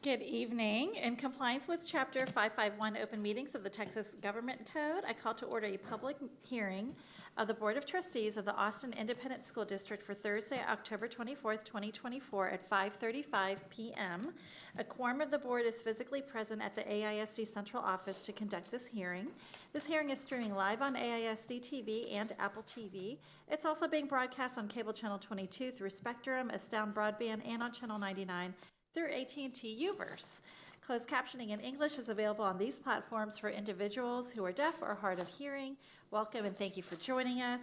Good evening. In compliance with Chapter 551 Open Meetings of the Texas Government Code, I call to order a public hearing of the Board of Trustees of the Austin Independent School District for Thursday, October 24th, 2024 at 5:35 p.m. A quorum of the board is physically present at the AISD Central Office to conduct this hearing. This hearing is streaming live on AISD TV and Apple TV. It's also being broadcast on Cable Channel 22 through Spectrum, Astound Broadband, and on Channel 99 through AT&T Uverse. Closed captioning in English is available on these platforms for individuals who are deaf or hard of hearing. Welcome and thank you for joining us.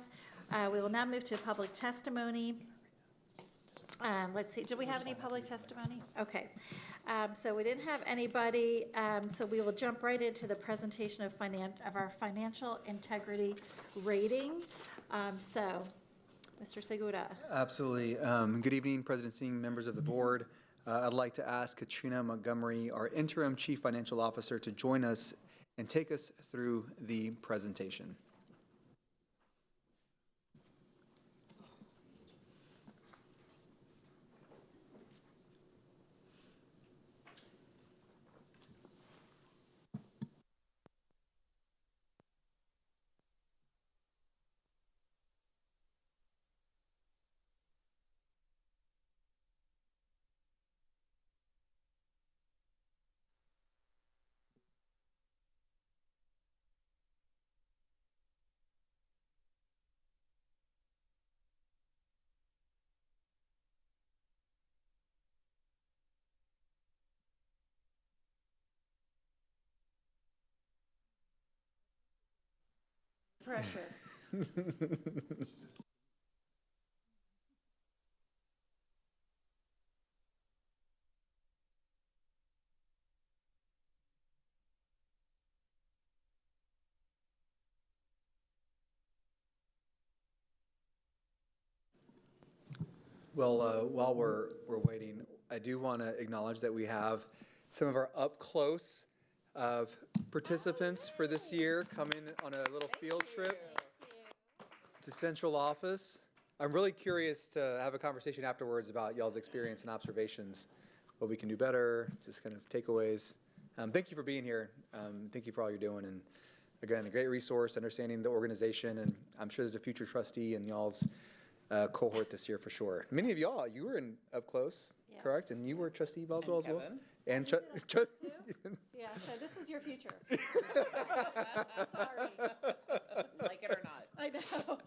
We will now move to public testimony. Let's see, did we have any public testimony? Okay, so we didn't have anybody, so we will jump right into the presentation of our financial integrity rating. So, Mr. Segura. Absolutely. Good evening, President Singh, members of the board. I'd like to ask Katrina Montgomery, our interim chief financial officer, to join us and take us through the presentation. Precious. Well, while we're waiting, I do want to acknowledge that we have some of our up close participants for this year coming on a little field trip to central office. I'm really curious to have a conversation afterwards about y'all's experience and observations, what we can do better, just kind of takeaways. Thank you for being here. Thank you for all you're doing. And again, a great resource, understanding the organization. And I'm sure there's a future trustee in y'all's cohort this year for sure. Many of y'all, you were in up close, yeah. Correct? And you were trustee Boswell as well? And yeah, so this is your future. Sorry. Like it or not. I know.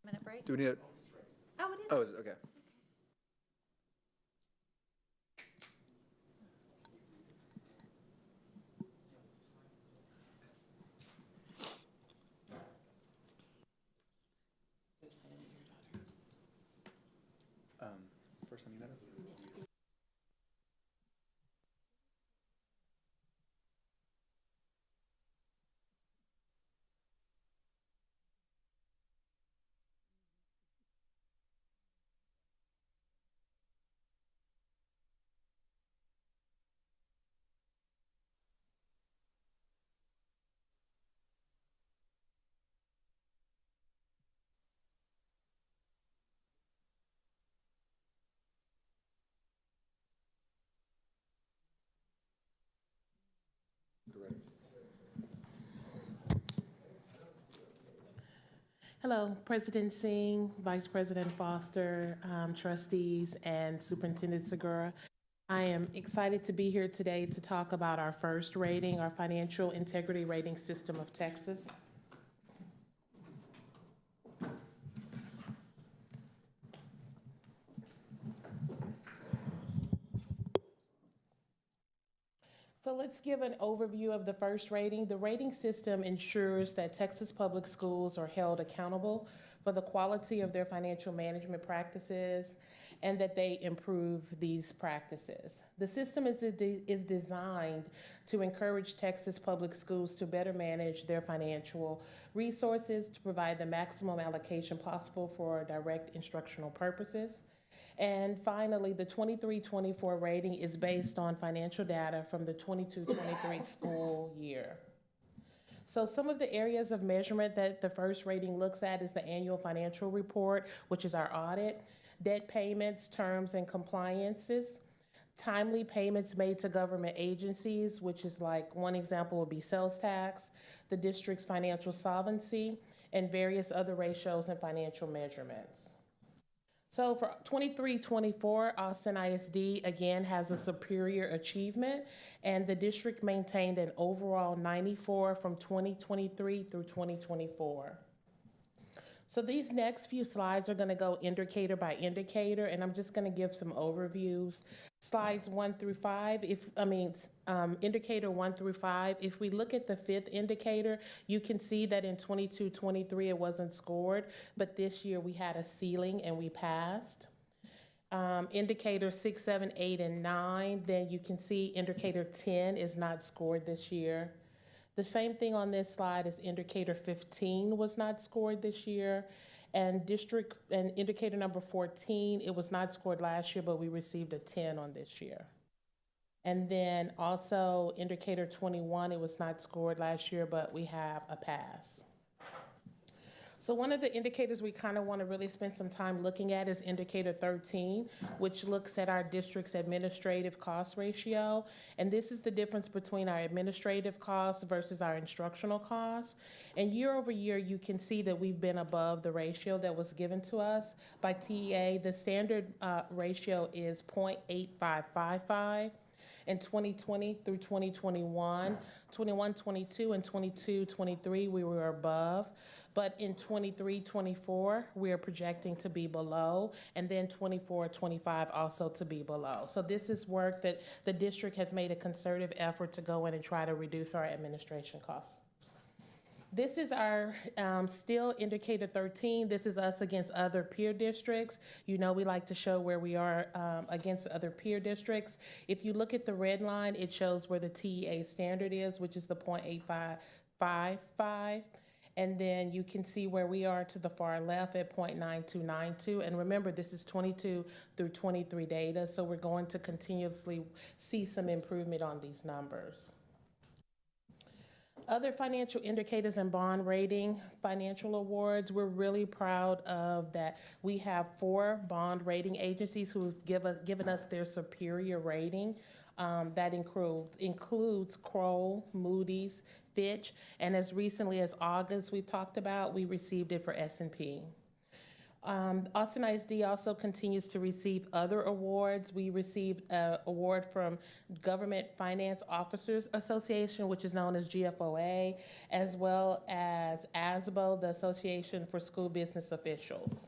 Minute break? Do we need it? Oh, it is. Oh, is it? Okay. First time you met her? Hello, President Singh, Vice President Foster, trustees, and Superintendent Segura. I am excited to be here today to talk about our first rating, our Financial Integrity Rating System of Texas. So let's give an overview of the first rating. The rating system ensures that Texas public schools are held accountable for the quality of their financial management practices and that they improve these practices. The system is designed to encourage Texas public schools to better manage their financial resources, to provide the maximum allocation possible for direct instructional purposes. And finally, the 23-24 rating is based on financial data from the 22-23 school year. So some of the areas of measurement that the first rating looks at is the annual financial report, which is our audit, debt payments, terms, and compliances, timely payments made to government agencies, which is like one example would be sales tax, the district's financial solvency, and various other ratios and financial measurements. So for 23-24, Austin ISD again has a superior achievement, and the district maintained an overall 94 from 2023 through 2024. So these next few slides are going to go indicator by indicator, and I'm just going to give some overviews. Slides 1 through 5, indicator 1 through 5. If we look at the fifth indicator, you can see that in 22-23 it wasn't scored, but this year we had a ceiling and we passed. Indicator 6, 7, 8, and 9, then you can see indicator 10 is not scored this year. The same thing on this slide is indicator 15 was not scored this year. And indicator number 14, it was not scored last year, but we received a 10 on this year. And then also indicator 21, it was not scored last year, but we have a pass. So one of the indicators we kind of want to really spend some time looking at is indicator 13, which looks at our district's administrative cost ratio. And this is the difference between our administrative costs versus our instructional costs. And year over year, you can see that we've been above the ratio that was given to us by TEA. The standard ratio is 0.8555. In 2020 through 2021, 21-22 and 22-23, we were above. But in 23-24, we are projecting to be below, and then 24-25 also to be below. So this is work that the district has made a concerted effort to go in and try to reduce our administration costs. This is our still indicator 13. This is us against other peer districts. You know, we like to show where we are against other peer districts. If you look at the red line, it shows where the TEA standard is, which is the 0.8555. And then you can see where we are to the far left at 0.9292. And remember, this is 22 through 23 data, so we're going to continuously see some improvement on these numbers. Other financial indicators and bond rating financial awards, we're really proud of that. We have 4 bond rating agencies who have given us their superior rating. That includes Kroll, Moody's, Fitch, and as recently as August we've talked about, we received it for S&P. Austin ISD also continues to receive other awards. We received an award from Government Finance Officers Association, which is known as GFOA, as well as ASBO, the Association for School Business Officials.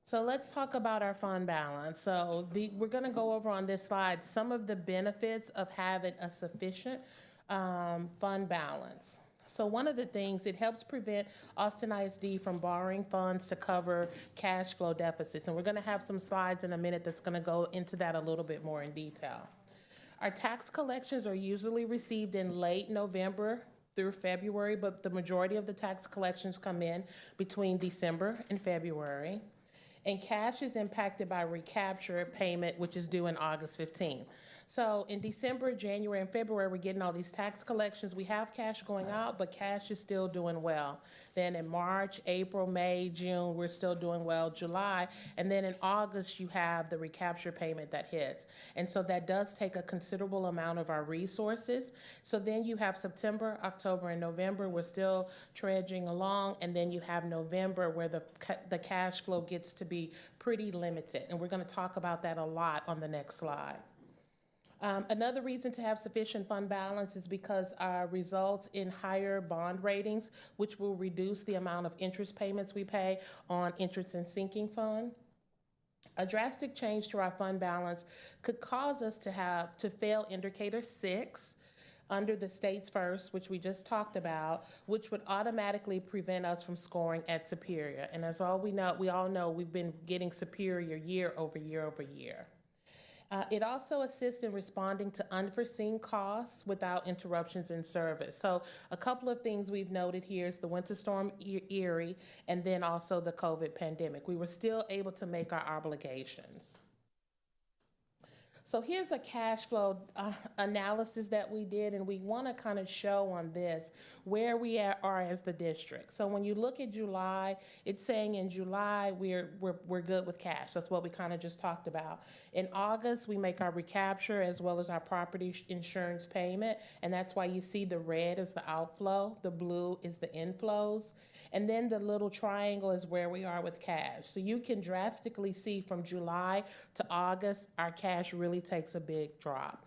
So let's talk about our fund balance. So we're going to go over on this slide some of the benefits of having a sufficient fund balance. So one of the things, it helps prevent Austin ISD from borrowing funds to cover cash flow deficits. And we're going to have some slides in a minute that's going to go into that a little bit more in detail. Our tax collections are usually received in late November through February, but the majority of the tax collections come in between December and February. And cash is impacted by recapture payment, which is due in August 15th. So in December, January, and February, we're getting all these tax collections. We have cash going out, but cash is still doing well. Then in March, April, May, June, we're still doing well, July. And then in August, you have the recapture payment that hits. And so that does take a considerable amount of our resources. So then you have September, October, and November. We're still trudging along. And then you have November where the cash flow gets to be pretty limited. And we're going to talk about that a lot on the next slide. Another reason to have sufficient fund balance is because our results in higher bond ratings, which will reduce the amount of interest payments we pay on interest and sinking fund. A drastic change to our fund balance could cause us to fail indicator 6 under the state's first, which we just talked about, which would automatically prevent us from scoring at Superior. And as we all know, we've been getting Superior year over year over year. It also assists in responding to unforeseen costs without interruptions in service. So a couple of things we've noted here is the Winter Storm Erie and then also the COVID pandemic. We were still able to make our obligations. So here's a cash flow analysis that we did, and we want to kind of show on this where we are as the district. So when you look at July, it's saying in July we're good with cash. That's what we kind of just talked about. In August, we make our recapture as well as our property insurance payment, and that's why you see the red is the outflow, the blue is the inflows. And then the little triangle is where we are with cash. So you can drastically see from July to August, our cash really takes a big drop.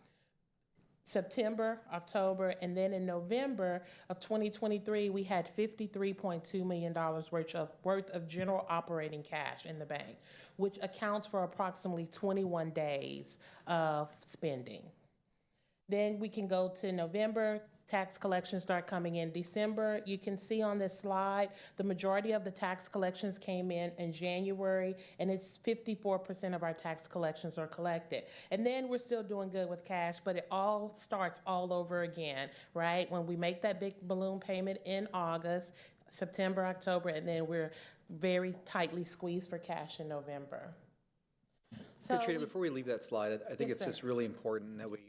September, October, and then in November of 2023, we had $53.2 million worth of general operating cash in the bank, which accounts for approximately 21 days of spending. Then we can go to November. Tax collections start coming in December. You can see on this slide, the majority of the tax collections came in January, and it's 54% of our tax collections are collected. And then we're still doing good with cash, but it all starts all over again, right? When we make that big balloon payment in August, September, October, and then we're very tightly squeezed for cash in November. So Katrina, before we leave that slide, I think Yes, it's just really important that we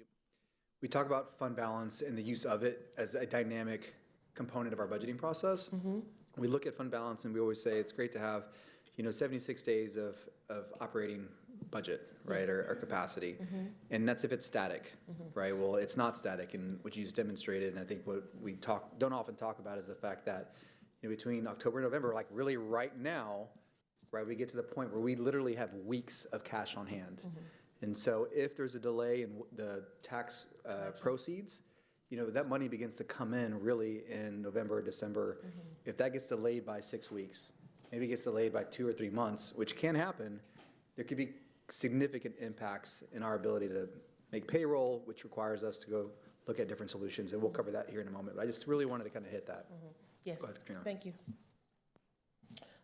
talk about fund balance and the use of it as a dynamic component of our budgeting process. We look at fund balance and we always say it's great to have, 76 days of operating budget, right, or capacity. And that's if it's static, right? Well, it's not static, and what you just demonstrated, and I think what we don't often talk about is the fact that between October and November, like really right now, right, we get to the point where we literally have weeks of cash on hand. And so if there's a delay in the tax proceeds, that money begins to come in really in November, December. If that gets delayed by 6 weeks, maybe it gets delayed by 2 or 3 months, which can happen, there could be significant impacts in our ability to make payroll, which requires us to go look at different solutions. And we'll cover that here in a moment. But I just really wanted to kind of hit that. Yes, Go ahead, Katrina. thank you.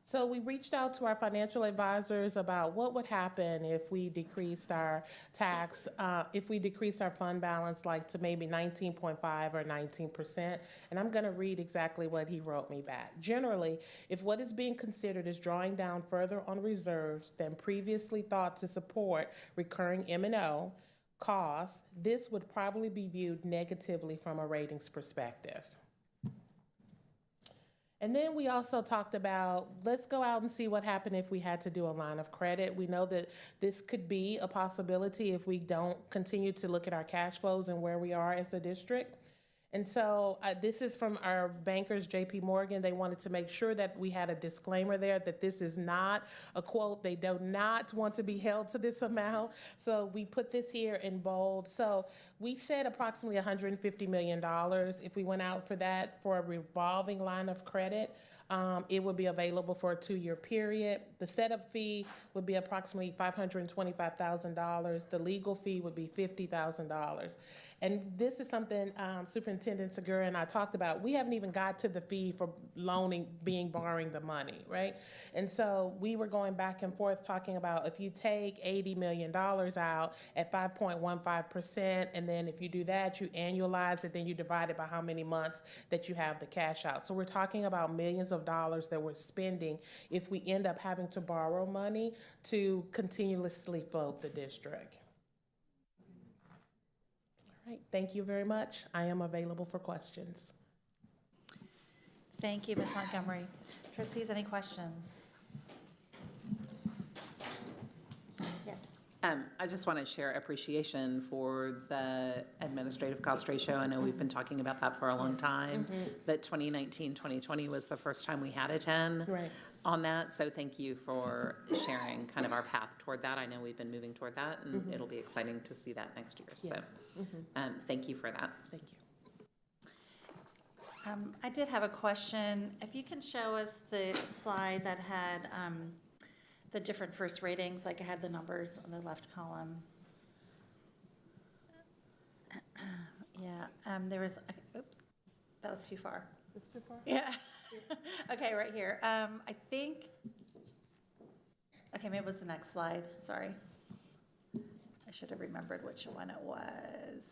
So we reached out to our financial advisors about what would happen if we decreased our fund balance like to maybe 19.5 or 19%. And I'm going to read exactly what he wrote me back. Generally, if what is being considered is drawing down further on reserves than previously thought to support recurring M&O costs, this would probably be viewed negatively from a ratings perspective. And then we also talked about, let's go out and see what happened if we had to do a line of credit. We know that this could be a possibility if we don't continue to look at our cash flows and where we are as a district. And so this is from our bankers, JP Morgan. They wanted to make sure that we had a disclaimer there that this is not a quote. They do not want to be held to this amount. So we put this here in bold. So we said approximately $150 million. If we went out for that for a revolving line of credit, it would be available for a 2-year period. The setup fee would be approximately $525,000. The legal fee would be $50,000. And this is something Superintendent Segura and I talked about. We haven't even got to the fee for borrowing the money, right? And so we were going back and forth talking about if you take $80 million out at 5.15%, and then if you do that, you annualize it, then you divide it by how many months that you have the cash out. So we're talking about millions of dollars that we're spending if we end up having to borrow money to continuously float the district. All right, thank you very much. I am available for questions. Thank you, Ms. Montgomery. Trustees, any questions? Yes. I just want to share appreciation for the administrative cost ratio. I know we've been talking about that for a long time, but 2019, 2020 was the first time we had a 10 on that. So thank you for sharing kind of our path toward that. I know we've been moving toward that, and it'll be exciting to see that next year. Yes. So thank you for that. Thank you. I did have a question. If you can show us the slide that had the different first ratings, like I had the numbers on the left column. Yeah, there was, oops, that was too far. That's too far? Yeah. Okay, right here. I think, okay, maybe it was the next slide, sorry. I should have remembered which one it was.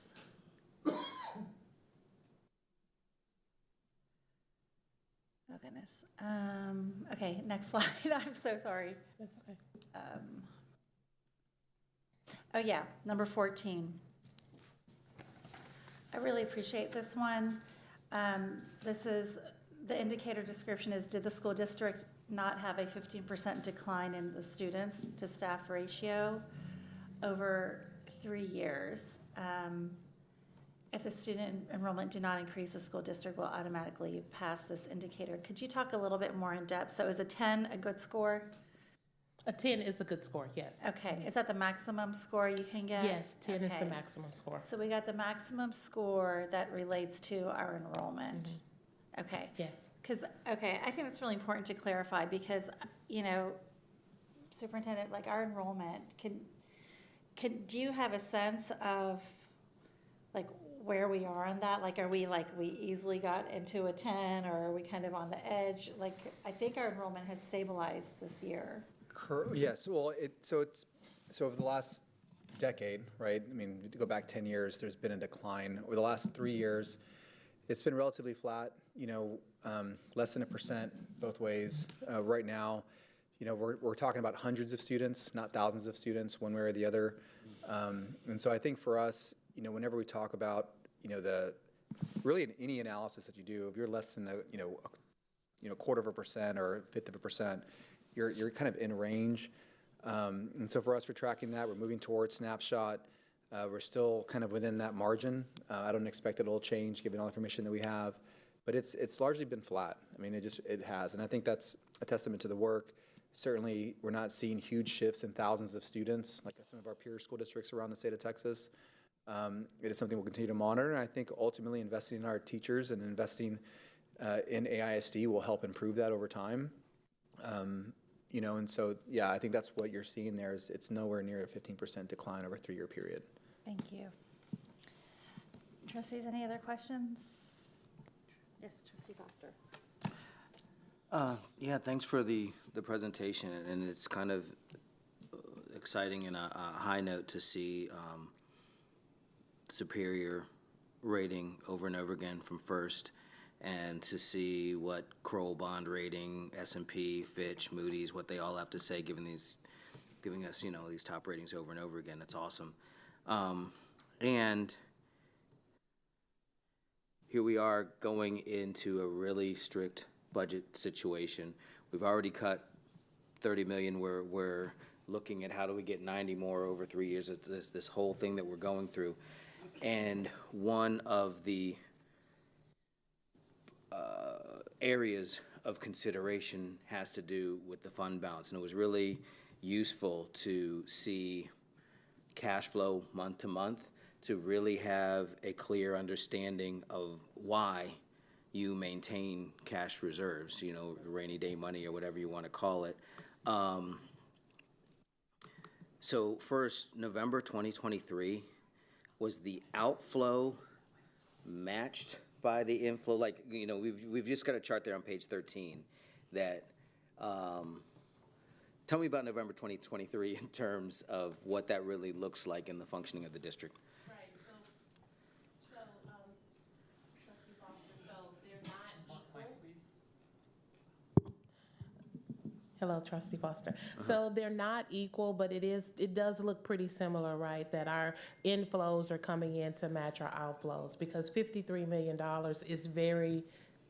Oh, goodness. Okay, next slide. I'm so sorry. That's okay. Oh, yeah, number 14. I really appreciate this one. This is, the indicator description is, did the school district not have a 15% decline in the students to staff ratio over 3 years? If the student enrollment did not increase, the school district will automatically pass this indicator. Could you talk a little bit more in depth? So is a 10 a good score? A 10 is a good score, yes. Okay, is that the maximum score you can get? Yes, 10 is the Okay. maximum score. So we got the maximum score that relates to our enrollment. Okay. Yes. Because, okay, I think that's really important to clarify because, you know, Superintendent, like our enrollment, do you have a sense of, like, where we are on that? Like, are we, like, we easily got into a 10 or are we kind of on the edge? Like, I think our enrollment has stabilized this year. Yes, well, so over the last decade, right? I mean, to go back 10 years, there's been a decline. Over the last 3 years, it's been relatively flat, you know, less than 1% both ways. Right now, you know, we're talking about hundreds of students, not thousands of students, one way or the other. And so I think for us, you know, whenever we talk about, you know, really in any analysis that you do, if you're less than the, you know, 1/4% or 1/5 of a percent, you're kind of in range. And so for us, we're tracking that. We're moving towards snapshot. We're still kind of within that margin. I don't expect that it'll change given all the information that we have, but it's largely been flat. I mean, it has, and I think that's a testament to the work. Certainly, we're not seeing huge shifts in thousands of students like some of our peer school districts around the state of Texas. It is something we'll continue to monitor, and I think ultimately investing in our teachers and investing in AISD will help improve that over time. You know, and so, yeah, I think that's what you're seeing there is it's nowhere near a 15% decline over a 3-year period. Thank you. Trustees, any other questions? Yes, Trustee Foster. Yeah, thanks for the presentation, and it's kind of exciting and a high note to see superior rating over and over again from First, and to see what Kroll bond rating, S&P, Fitch, Moody's, what they all have to say, giving us, you know, these top ratings over and over again. It's awesome. And here we are going into a really strict budget situation. We've already cut 30 million. We're looking at how do we get 90 more over 3 years. It's this whole thing that we're going through. And one of the areas of consideration has to do with the fund balance. And it was really useful to see cash flow month to month to really have a clear understanding of why you maintain cash reserves, you know, rainy day money or whatever you want to call it. So first, November 2023, was the outflow matched by the inflow? Like, you know, we've just got a chart there on page 13 that, tell me about November 2023 in terms of what that really looks like in the functioning of the district. Right, so Trustee Foster, so they're not equal. Hello, Trustee Foster. So they're not equal, but it does look pretty similar, right? That our inflows are coming in to match our outflows because $53 million is very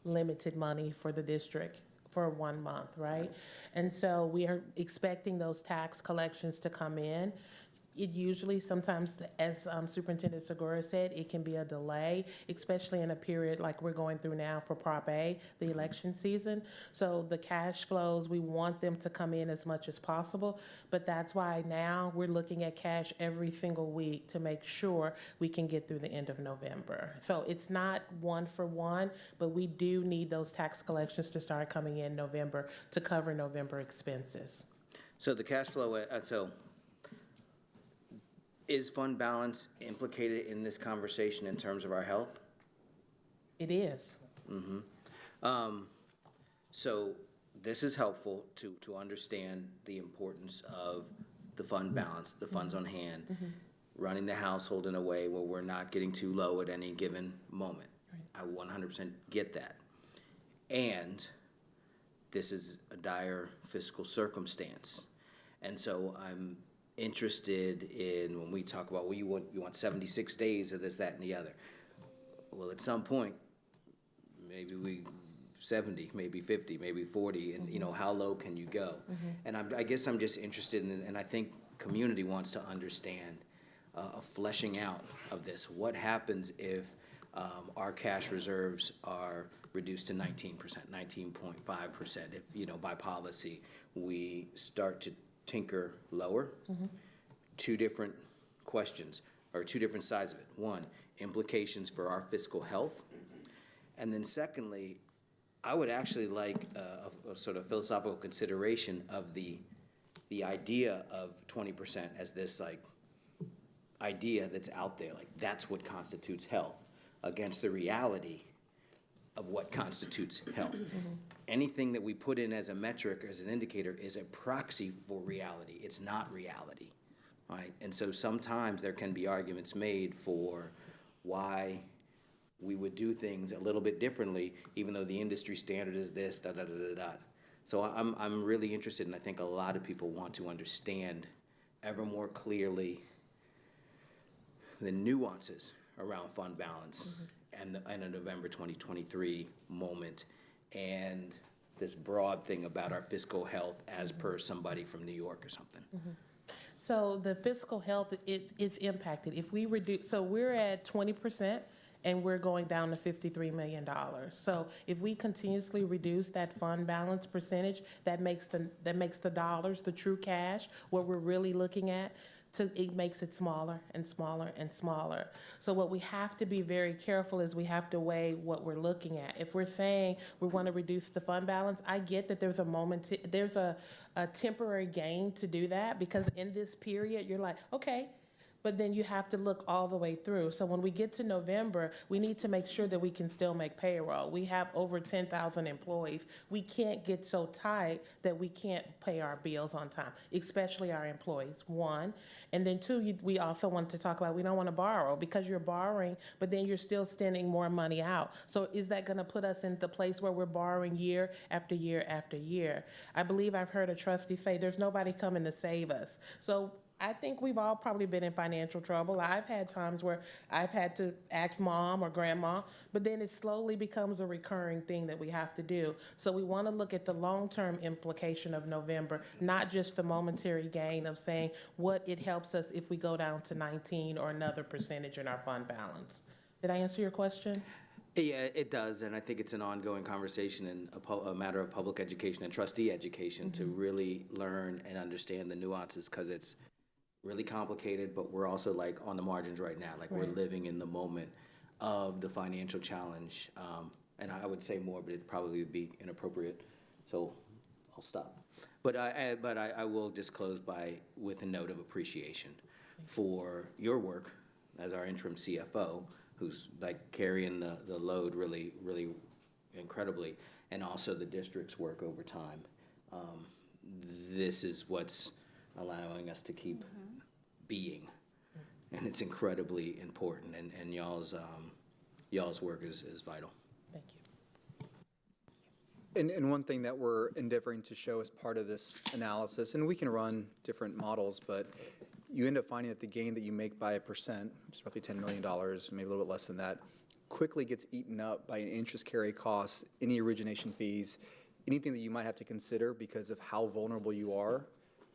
limited money for the district for 1 month, right? And so we are expecting those tax collections to come in. It usually sometimes, as Superintendent Segura said, it can be a delay, especially in a period like we're going through now for Prop A, the election season. So the cash flows, we want them to come in as much as possible, but that's why now we're looking at cash every single week to make sure we can get through the end of November. So it's not 1 for 1, but we do need those tax collections to start coming in November to cover November expenses. So the cash flow, so is fund balance implicated in this conversation in terms of our health? It is. So this is helpful to understand the importance of the fund balance, the funds on hand, running the household in a way where we're not getting too low at any given moment. I 100% get that. And this is a dire fiscal circumstance. And so I'm interested in, when we talk about, well, you want 76 days of this, that, and the other. Well, at some point, maybe 70, maybe 50, maybe 40, and how low can you go? And I guess I'm just interested in, and I think community wants to understand a fleshing out of this. What happens if our cash reserves are reduced to 19%, 19.5%? If, by policy, we start to tinker lower? Two different questions, or two different sides of it. One, implications for our fiscal health. And then secondly, I would actually like a sort of philosophical consideration of the idea of 20% as this idea that's out there, that's what constitutes health, against the reality of what constitutes health. Anything that we put in as a metric, as an indicator, is a proxy for reality. It's not reality, right? And so sometimes there can be arguments made for why we would do things a little bit differently, even though the industry standard is this, da, da, da, da, da. So I'm really interested, and I think a lot of people want to understand ever more clearly the nuances around fund balance and a November 2023 moment, and this broad thing about our fiscal health as per somebody from New York or something. So the fiscal health is impacted. If we reduce, so we're at 20%. And we're going down to $53 million. So if we continuously reduce that fund balance percentage, that makes the dollars, the true cash, what we're really looking at, it makes it smaller and smaller and smaller. So what we have to be very careful is we have to weigh what we're looking at. If we're saying we want to reduce the fund balance, I get that there's a temporary gain to do that, because in this period you're like, okay. But then you have to look all the way through. So when we get to November, we need to make sure that we can still make payroll. We have over 10,000 employees. We can't get so tight that we can't pay our bills on time, especially our employees, one. And then two, we also want to talk about, we don't want to borrow, because you're borrowing, but then you're still sending more money out. So is that going to put us in the place where we're borrowing year after year after year? I believe I've heard a trustee say there's nobody coming to save us. So I think we've all probably been in financial trouble. I've had times where I've had to ask mom or grandma, but then it slowly becomes a recurring thing that we have to do. So we want to look at the long-term implication of November, not just the momentary gain of saying what it helps us if we go down to 19 or another percentage in our fund balance. Did I answer your question? Yeah, it does, and I think it's an ongoing conversation and a matter of public education and trustee education to really learn and understand the nuances, because it's really complicated, but we're also on the margins right now. We're living in the moment of the financial challenge. And I would say more, but it probably would be inappropriate. So I'll stop. But I will just close with a note of appreciation for your work as our interim CFO, who's carrying the load really, really incredibly, and also the district's work over time. This is what's allowing us to keep being, and it's incredibly important, and y'all's work is vital. Thank you. And one thing that we're endeavoring to show as part of this analysis, and we can run different models, but you end up finding that the gain that you make by 1%, which is roughly $10 million, maybe a little bit less than that, quickly gets eaten up by interest carry costs, any origination fees, anything that you might have to consider because of how vulnerable you are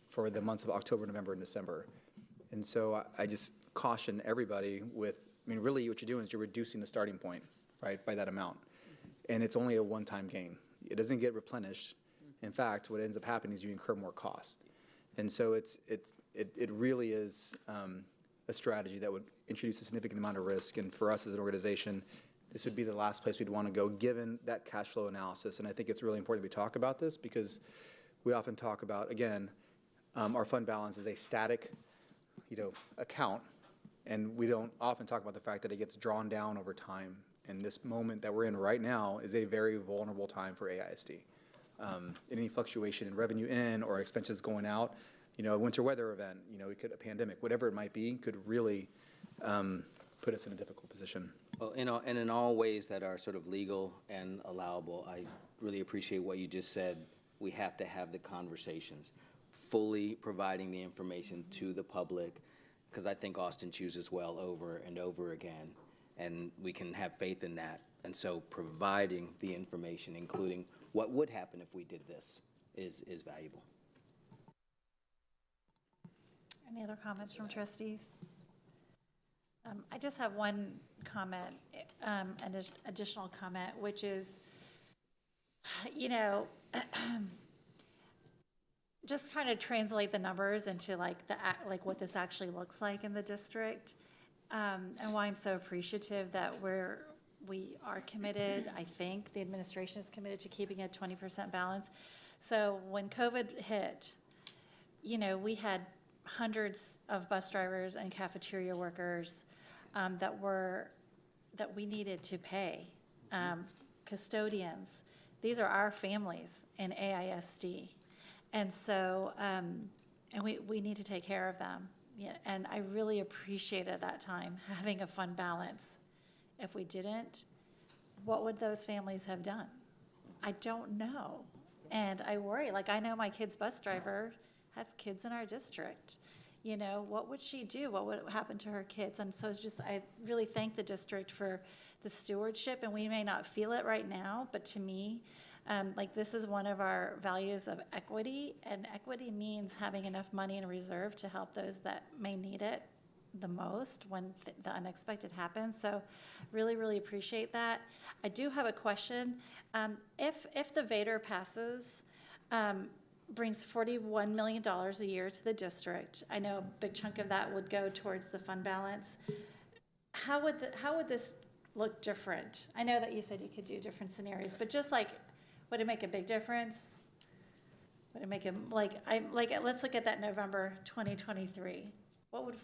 for the months of October, November, and December. And so I just caution everybody really what you're doing is you're reducing the starting point, right, by that amount. And it's only a one-time gain. It doesn't get replenished. In fact, what ends up happening is you incur more cost. And so it really is a strategy that would introduce a significant amount of risk. And for us as an organization, this would be the last place we'd want to go given that cash flow analysis. And I think it's really important we talk about this, because we often talk about, again, our fund balance is a static, account. And we don't often talk about the fact that it gets drawn down over time. And this moment that we're in right now is a very vulnerable time for AISD. Any fluctuation in revenue in or expenses going out, a winter weather event, a pandemic, whatever it might be, could really put us in a difficult position. Well, and in all ways that are sort of legal and allowable, I really appreciate what you just said. We have to have the conversations, fully providing the information to the public, because I think Austin chooses well over and over again, and we can have faith in that. And so providing the information, including what would happen if we did this, is valuable. Any other comments from trustees? I just have one comment, an additional comment, which is, just trying to translate the numbers into like what this actually looks like in the district, and why I'm so appreciative that we are committed. I think the administration is committed to keeping a 20% balance. So when COVID hit, we had hundreds of bus drivers and cafeteria workers that we needed to pay, custodians. These are our families in AISD. And so, and we need to take care of them. Yeah, and I really appreciated that time, having a fund balance. If we didn't, what would those families have done? I don't know. And I worry, I know my kid's bus driver has kids in our district. What would she do? What would happen to her kids? And so it's just, I really thank the district for the stewardship, and we may not feel it right now, but to me, this is one of our values of equity, and equity means having enough money in reserve to help those that may need it the most when the unexpected happens. So really, really appreciate that. I do have a question. If the Vader passes, brings $41 million a year to the district, I know a big chunk of that would go towards the fund balance. How would this look different? I know that you said you could do different scenarios, but just would it make a big difference? Would it make it let's look at that November 2023. What would,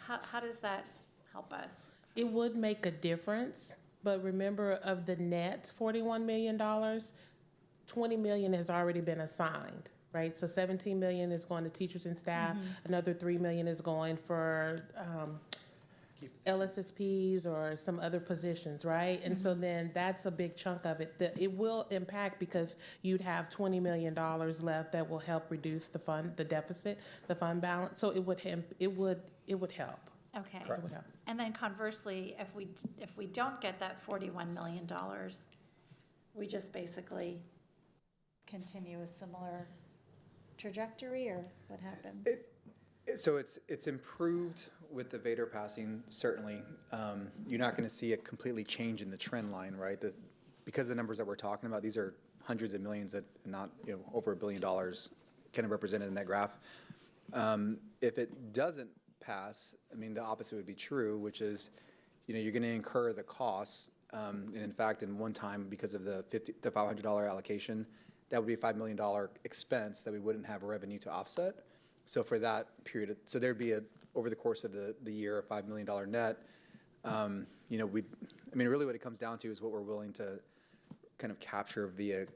how does that help us? It would make a difference, but remember, of the net $41 million, $20 million has already been assigned, right? So $17 million is going to teachers and staff. Another $3 million is going for LSSPs or some other positions, right? And so then that's a big chunk of it. It will impact because you'd have $20 million left that will help reduce the deficit, the fund balance. So it would help. Okay. It would help. And then conversely, if we don't get that $41 million, we just basically continue a similar trajectory, or what happens? So it's improved with the Vader passing, certainly. You're not going to see a completely change in the trend line, right? Because the numbers that we're talking about, these are hundreds of millions, that not over $1 billion, kind of represented in that graph. If it doesn't pass, the opposite would be true, which is, you're going to incur the costs. And in fact, in one time, because of the $500 allocation, that would be a $5 million expense that we wouldn't have revenue to offset. So for that period, so there'd be over the course of the year, a $5 million net. Really what it comes down to is what we're willing to kind of capture via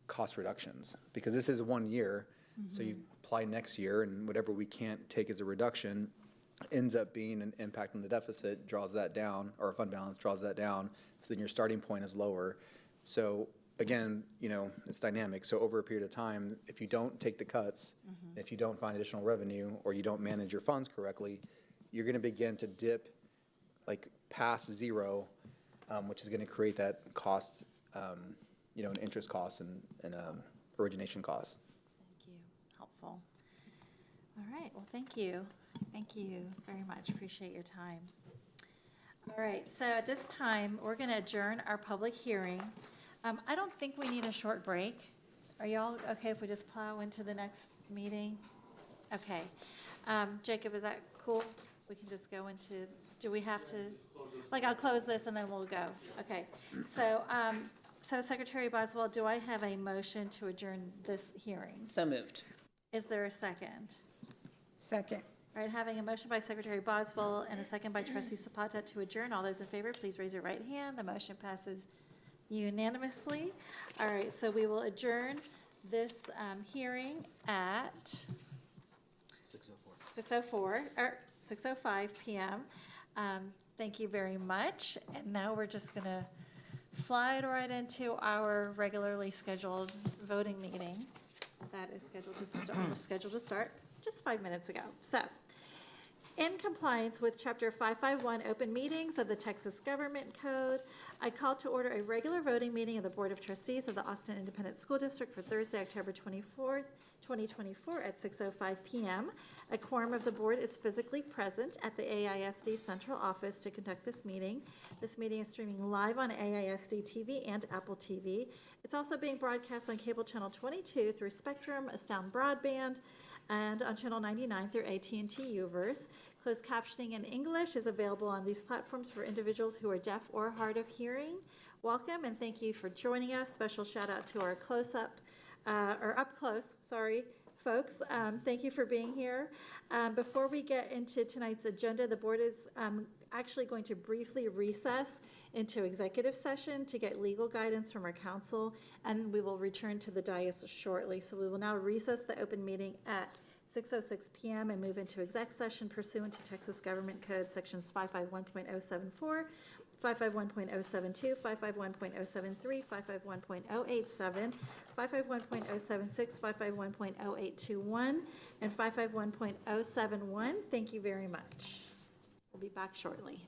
cost reductions, because this is 1 year. So you apply next year, and whatever we can't take as a reduction ends up being an impact on the deficit, draws that down, or fund balance draws that down. So then your starting point is lower. So again, it's dynamic. So over a period of time, if you don't take the cuts, if you don't find additional revenue, or you don't manage your funds correctly, you're going to begin to dip past zero, which is going to create that cost, an interest cost and origination costs. Thank you. Helpful. All right. Well, thank you. Thank you very much. Appreciate your time. All right. So at this time, we're going to adjourn our public hearing. I don't think we need a short break. Are y'all okay if we just plow into the next meeting? Okay. Jacob, is that cool? We can just go into, do we have to? I'll close this and then we'll go. Okay. So Secretary Boswell, do I have a motion to adjourn this hearing? So moved. Is there a second? Second. All right, having a motion by Secretary Boswell and a second by Trustee Zapata to adjourn. All those in favor, please raise your right hand. The motion passes unanimously. All right, so we will adjourn this hearing at 6:05 PM. Thank you very much. And now we're just going to slide right into our regularly scheduled voting meeting. That is scheduled to start just 5 minutes ago. So, in compliance with Chapter 551 Open Meetings of the Texas Government Code, I call to order a regular voting meeting of the Board of Trustees of the Austin Independent School District for Thursday, October 24th, 2024 at 6:05 PM. A quorum of the board is physically present at the AISD Central Office to conduct this meeting. This meeting is streaming live on AISD TV and Apple TV. It's also being broadcast on cable channel 22 through Spectrum, Astound Broadband, and on channel 99 through AT&T U-verse. Closed captioning in English is available on these platforms for individuals who are deaf or hard of hearing. Welcome and thank you for joining us. Special shout out to our up close, folks. Thank you for being here. Before we get into tonight's agenda, the board is actually going to briefly recess into executive session to get legal guidance from our counsel, and we will return to the dais shortly. So we will now recess the open meeting at 6:06 PM and move into exec session pursuant to Texas Government Code Sections 551.074, 551.072, 551.073, 551.087, 551.076, 551.0821, and 551.071. Thank you very much. We'll be back shortly.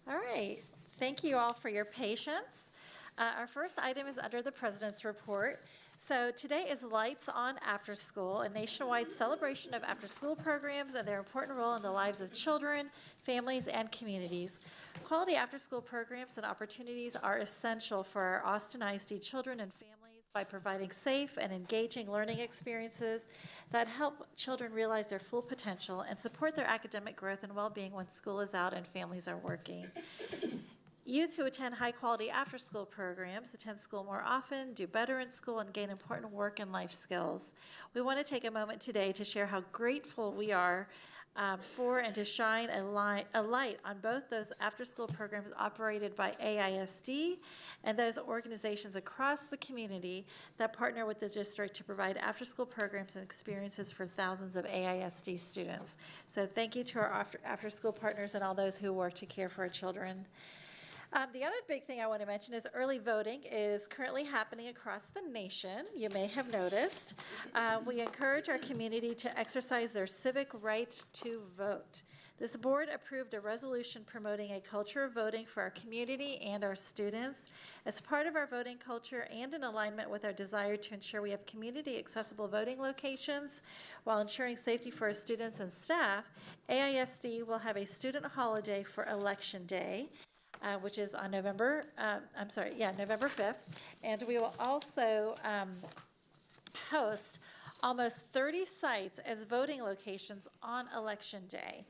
All right, thank you all for your patience. Our first item is under the President's Report. So today is Lights On After School, a nationwide celebration of after-school programs and their important role in the lives of children, families, and communities. Quality after-school programs and opportunities are essential for our Austin ISD children and families by providing safe and engaging learning experiences that help children realize their full potential and support their academic growth and well-being when school is out and families are working. Youth who attend high-quality after-school programs attend school more often, do better in school, and gain important work and life skills. We want to take a moment today to share how grateful we are for and to shine a light on both those after-school programs operated by AISD and those organizations across the community that partner with the district to provide after-school programs and experiences for thousands of AISD students. So thank you to our after-school partners and all those who work to care for our children. The other big thing I want to mention is early voting is currently happening across the nation. You may have noticed. We encourage our community to exercise their civic right to vote. This board approved a resolution promoting a culture of voting for our community and our students. As part of our voting culture and in alignment with our desire to ensure we have community-accessible voting locations while ensuring safety for our students and staff, AISD will have a student holiday for Election Day, which is on November 5th. And we will also host almost 30 sites as voting locations on Election Day.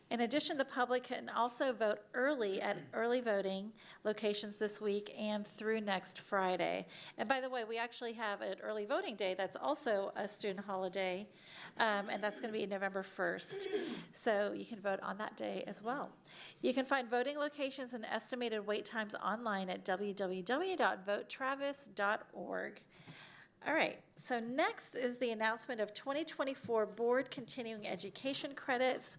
In addition, the public can also vote early at early voting locations this week and through next Friday. And by the way, we actually have an early voting day that's also a student holiday, and that's going to be November 1st. So you can vote on that day as well. You can find voting locations and estimated wait times online at www.votetravis.org. All right, so next is the announcement of 2024 Board Continuing Education credits.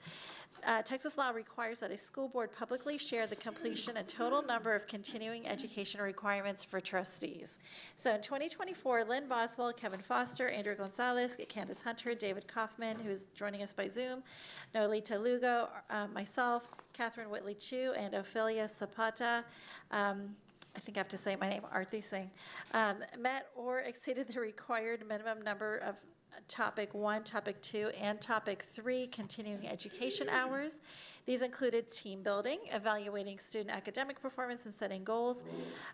Texas law requires that a school board publicly share the completion and total number of continuing education requirements for trustees. So in 2024, Lynn Boswell, Kevin Foster, Andrew Gonzalez, Candace Hunter, David Kaufman, who is joining us by Zoom, Nolita Lugo, myself, Catherine Whitley Chu, and Ophelia Zapata, I think I have to say my name, Aarti Singh, met or exceeded the required minimum number of Topic 1, Topic 2, and Topic 3 continuing education hours. These included team building, evaluating student academic performance and setting goals,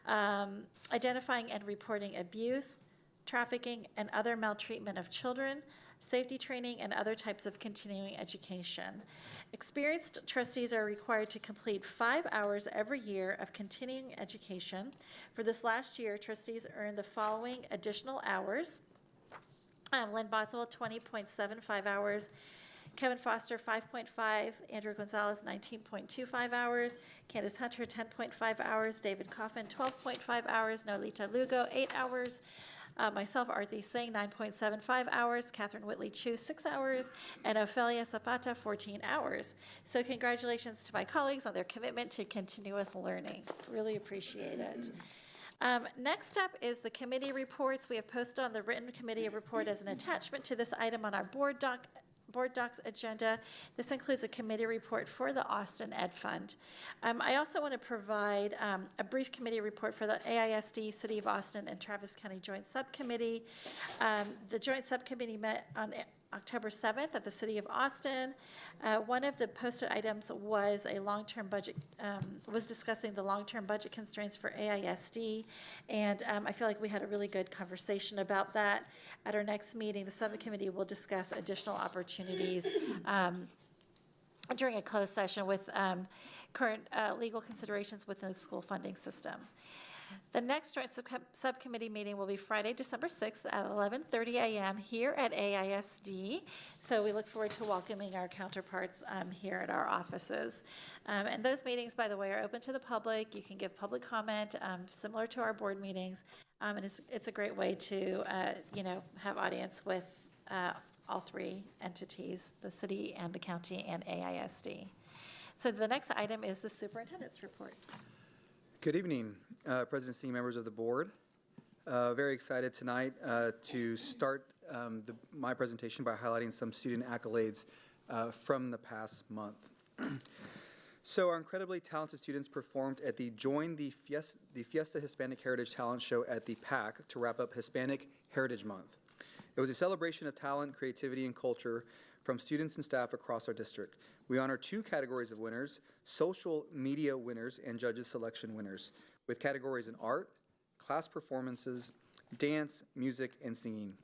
identifying and reporting abuse, trafficking, and other maltreatment of children, safety training, and other types of continuing education. Experienced trustees are required to complete 5 hours every year of continuing education. For this last year, trustees earned the following additional hours. Lynn Boswell, 20.75 hours. Kevin Foster, 5.5. Andrew Gonzalez, 19.25 hours. Candace Hunter, 10.5 hours. David Kaufman, 12.5 hours. Nolita Lugo, 8 hours. Myself, Aarti Singh, 9.75 hours. Catherine Whitley Chu, 6 hours. And Ophelia Zapata, 14 hours. So congratulations to my colleagues on their commitment to continuous learning. Really appreciate it. Next up is the committee reports. We have posted on the written committee report as an attachment to this item on our board docs agenda. This includes a committee report for the Austin Ed Fund. I also want to provide a brief committee report for the AISD, City of Austin, and Travis County Joint Subcommittee. The Joint Subcommittee met on October 7th at the City of Austin. One of the posted items was a long-term budget, was discussing the long-term budget constraints for AISD, and I feel like we had a really good conversation about that. At our next meeting, the subcommittee will discuss additional opportunities during a closed session with current legal considerations within the school funding system. The next joint subcommittee meeting will be Friday, December 6th at 11:30 a.m. here at AISD. So we look forward to welcoming our counterparts here at our offices. And those meetings, by the way, are open to the public. You can give public comment, similar to our board meetings. And it's a great way to, have audience with all three entities, the city and the county and AISD. So the next item is the superintendent's report. Good evening, President, senior members of the board. Very excited tonight to start my presentation by highlighting some student accolades from the past month. So our incredibly talented students performed at the Join the Fiesta Hispanic Heritage Talent Show at the PAC to wrap up Hispanic Heritage Month. It was a celebration of talent, creativity, and culture from students and staff across our district. We honor 2 categories of winners, social media winners and judges selection winners, with categories in art, class performances, dance, music, and singing.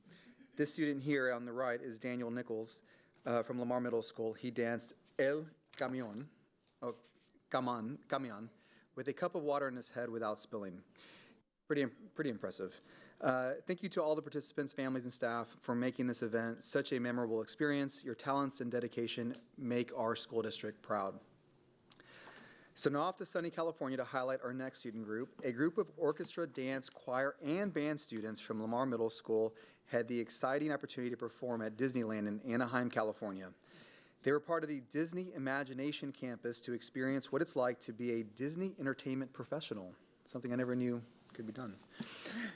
This student here on the right is Daniel Nichols from Lamar Middle School. He danced El Camion, Camion, with a cup of water in his head without spilling. Pretty impressive. Thank you to all the participants, families, and staff for making this event such a memorable experience. Your talents and dedication make our school district proud. So now off to sunny California to highlight our next student group. A group of orchestra, dance, choir, and band students from Lamar Middle School had the exciting opportunity to perform at Disneyland in Anaheim, California. They were part of the Disney Imagination Campus to experience what it's like to be a Disney entertainment professional, something I never knew could be done.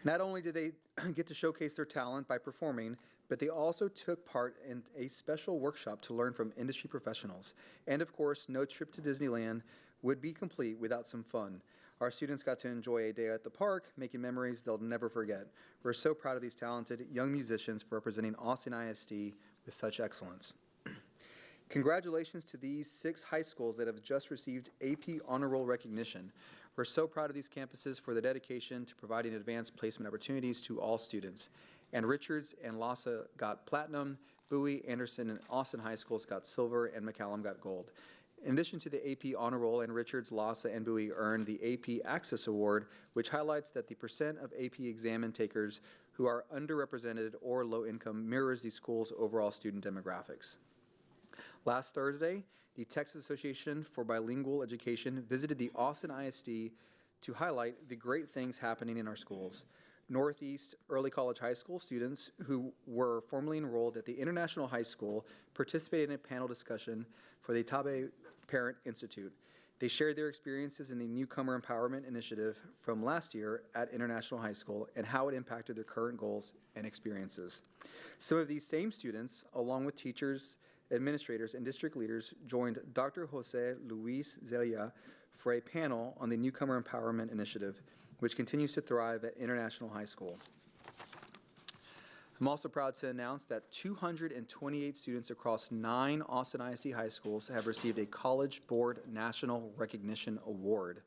Not only did they get to showcase their talent by performing, but they also took part in a special workshop to learn from industry professionals. And of course, no trip to Disneyland would be complete without some fun. Our students got to enjoy a day at the park, making memories they'll never forget. We're so proud of these talented young musicians for representing Austin ISD with such excellence. Congratulations to these 6 high schools that have just received AP Honor Roll recognition. We're so proud of these campuses for their dedication to providing advanced placement opportunities to all students. And Richards and LASA got platinum, Bowie, Anderson, and Austin high schools got silver, and McCallum got gold. In addition to the AP Honor Roll, and Richards, LASA, and Bowie earned the AP Access Award, which highlights that the percent of AP exam takers who are underrepresented or low income mirrors the school's overall student demographics. Last Thursday, the Texas Association for Bilingual Education visited the Austin ISD to highlight the great things happening in our schools. Northeast Early College High School students who were formerly enrolled at the International High School participated in a panel discussion for the Tabe Parent Institute. They shared their experiences in the Newcomer Empowerment Initiative from last year at International High School and how it impacted their current goals and experiences. Some of these same students, along with teachers, administrators, and district leaders, joined Dr. Jose Luis Zelia for a panel on the Newcomer Empowerment Initiative, which continues to thrive at International High School. I'm also proud to announce that 228 students across 9 Austin ISD high schools have received a College Board National Recognition Award.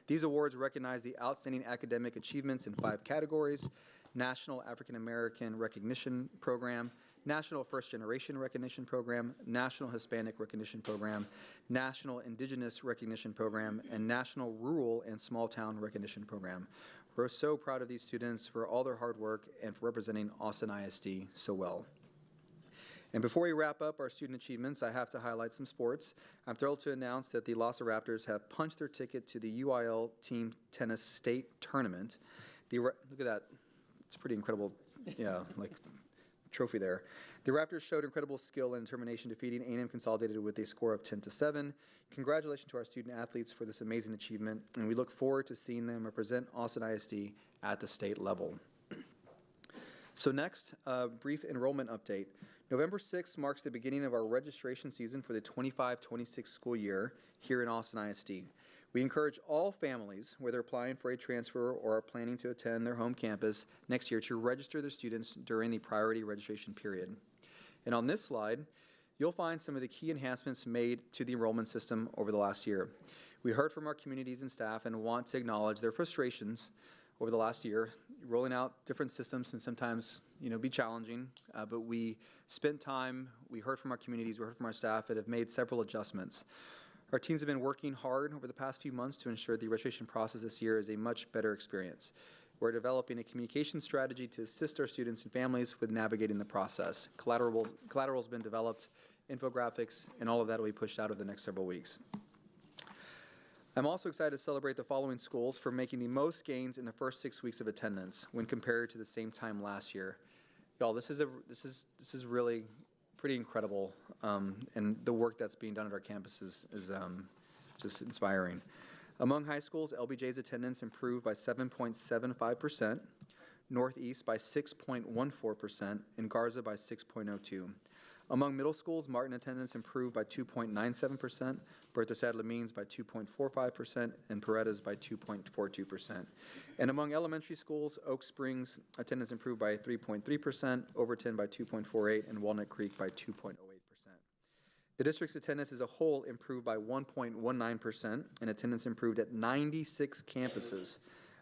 These awards recognize the outstanding academic achievements in 5 categories: National African American Recognition Program, National First Generation Recognition Program, National Hispanic Recognition Program, National Indigenous Recognition Program, and National Rural and Small Town Recognition Program. We're so proud of these students for all their hard work and for representing Austin ISD so well. And before we wrap up our student achievements, I have to highlight some sports. I'm thrilled to announce that the LASA Raptors have punched their ticket to the UIL Team Tennis State Tournament. Look at that. It's pretty incredible, trophy there. The Raptors showed incredible skill and determination, defeating A&M Consolidated with a score of 10-7. Congratulations to our student athletes for this amazing achievement, and we look forward to seeing them represent Austin ISD at the state level. So next, a brief enrollment update. November 6th marks the beginning of our registration season for the 25-26 school year here in Austin ISD. We encourage all families, whether applying for a transfer or are planning to attend their home campus next year, to register their students during the priority registration period. And on this slide, you'll find some of the key enhancements made to the enrollment system over the last year. We heard from our communities and staff and want to acknowledge their frustrations over the last year. Rolling out different systems can sometimes, be challenging, but we spent time, we heard from our communities, we heard from our staff, and have made several adjustments. Our teams have been working hard over the past few months to ensure the registration process this year is a much better experience. We're developing a communication strategy to assist our students and families with navigating the process. Collateral's been developed, infographics, and all of that will be pushed out over the next several weeks. I'm also excited to celebrate the following schools for making the most gains in the first 6 weeks of attendance when compared to the same time last year. Y'all, this is really pretty incredible, and the work that's being done at our campuses is just inspiring. Among high schools, LBJ's attendance improved by 7.75%, Northeast by 6.14%, and Garza by 6.02%. Among middle schools, Martin attendance improved by 2.97%, Bertha Sadler Means by 2.45%, and Paredes by 2.42%. And among elementary schools, Oak Springs attendance improved by 3.3%, Overton by 2.48%, and Walnut Creek by 2.08%. The district's attendance as a whole improved by 1.19%, and attendance improved at 96 campuses.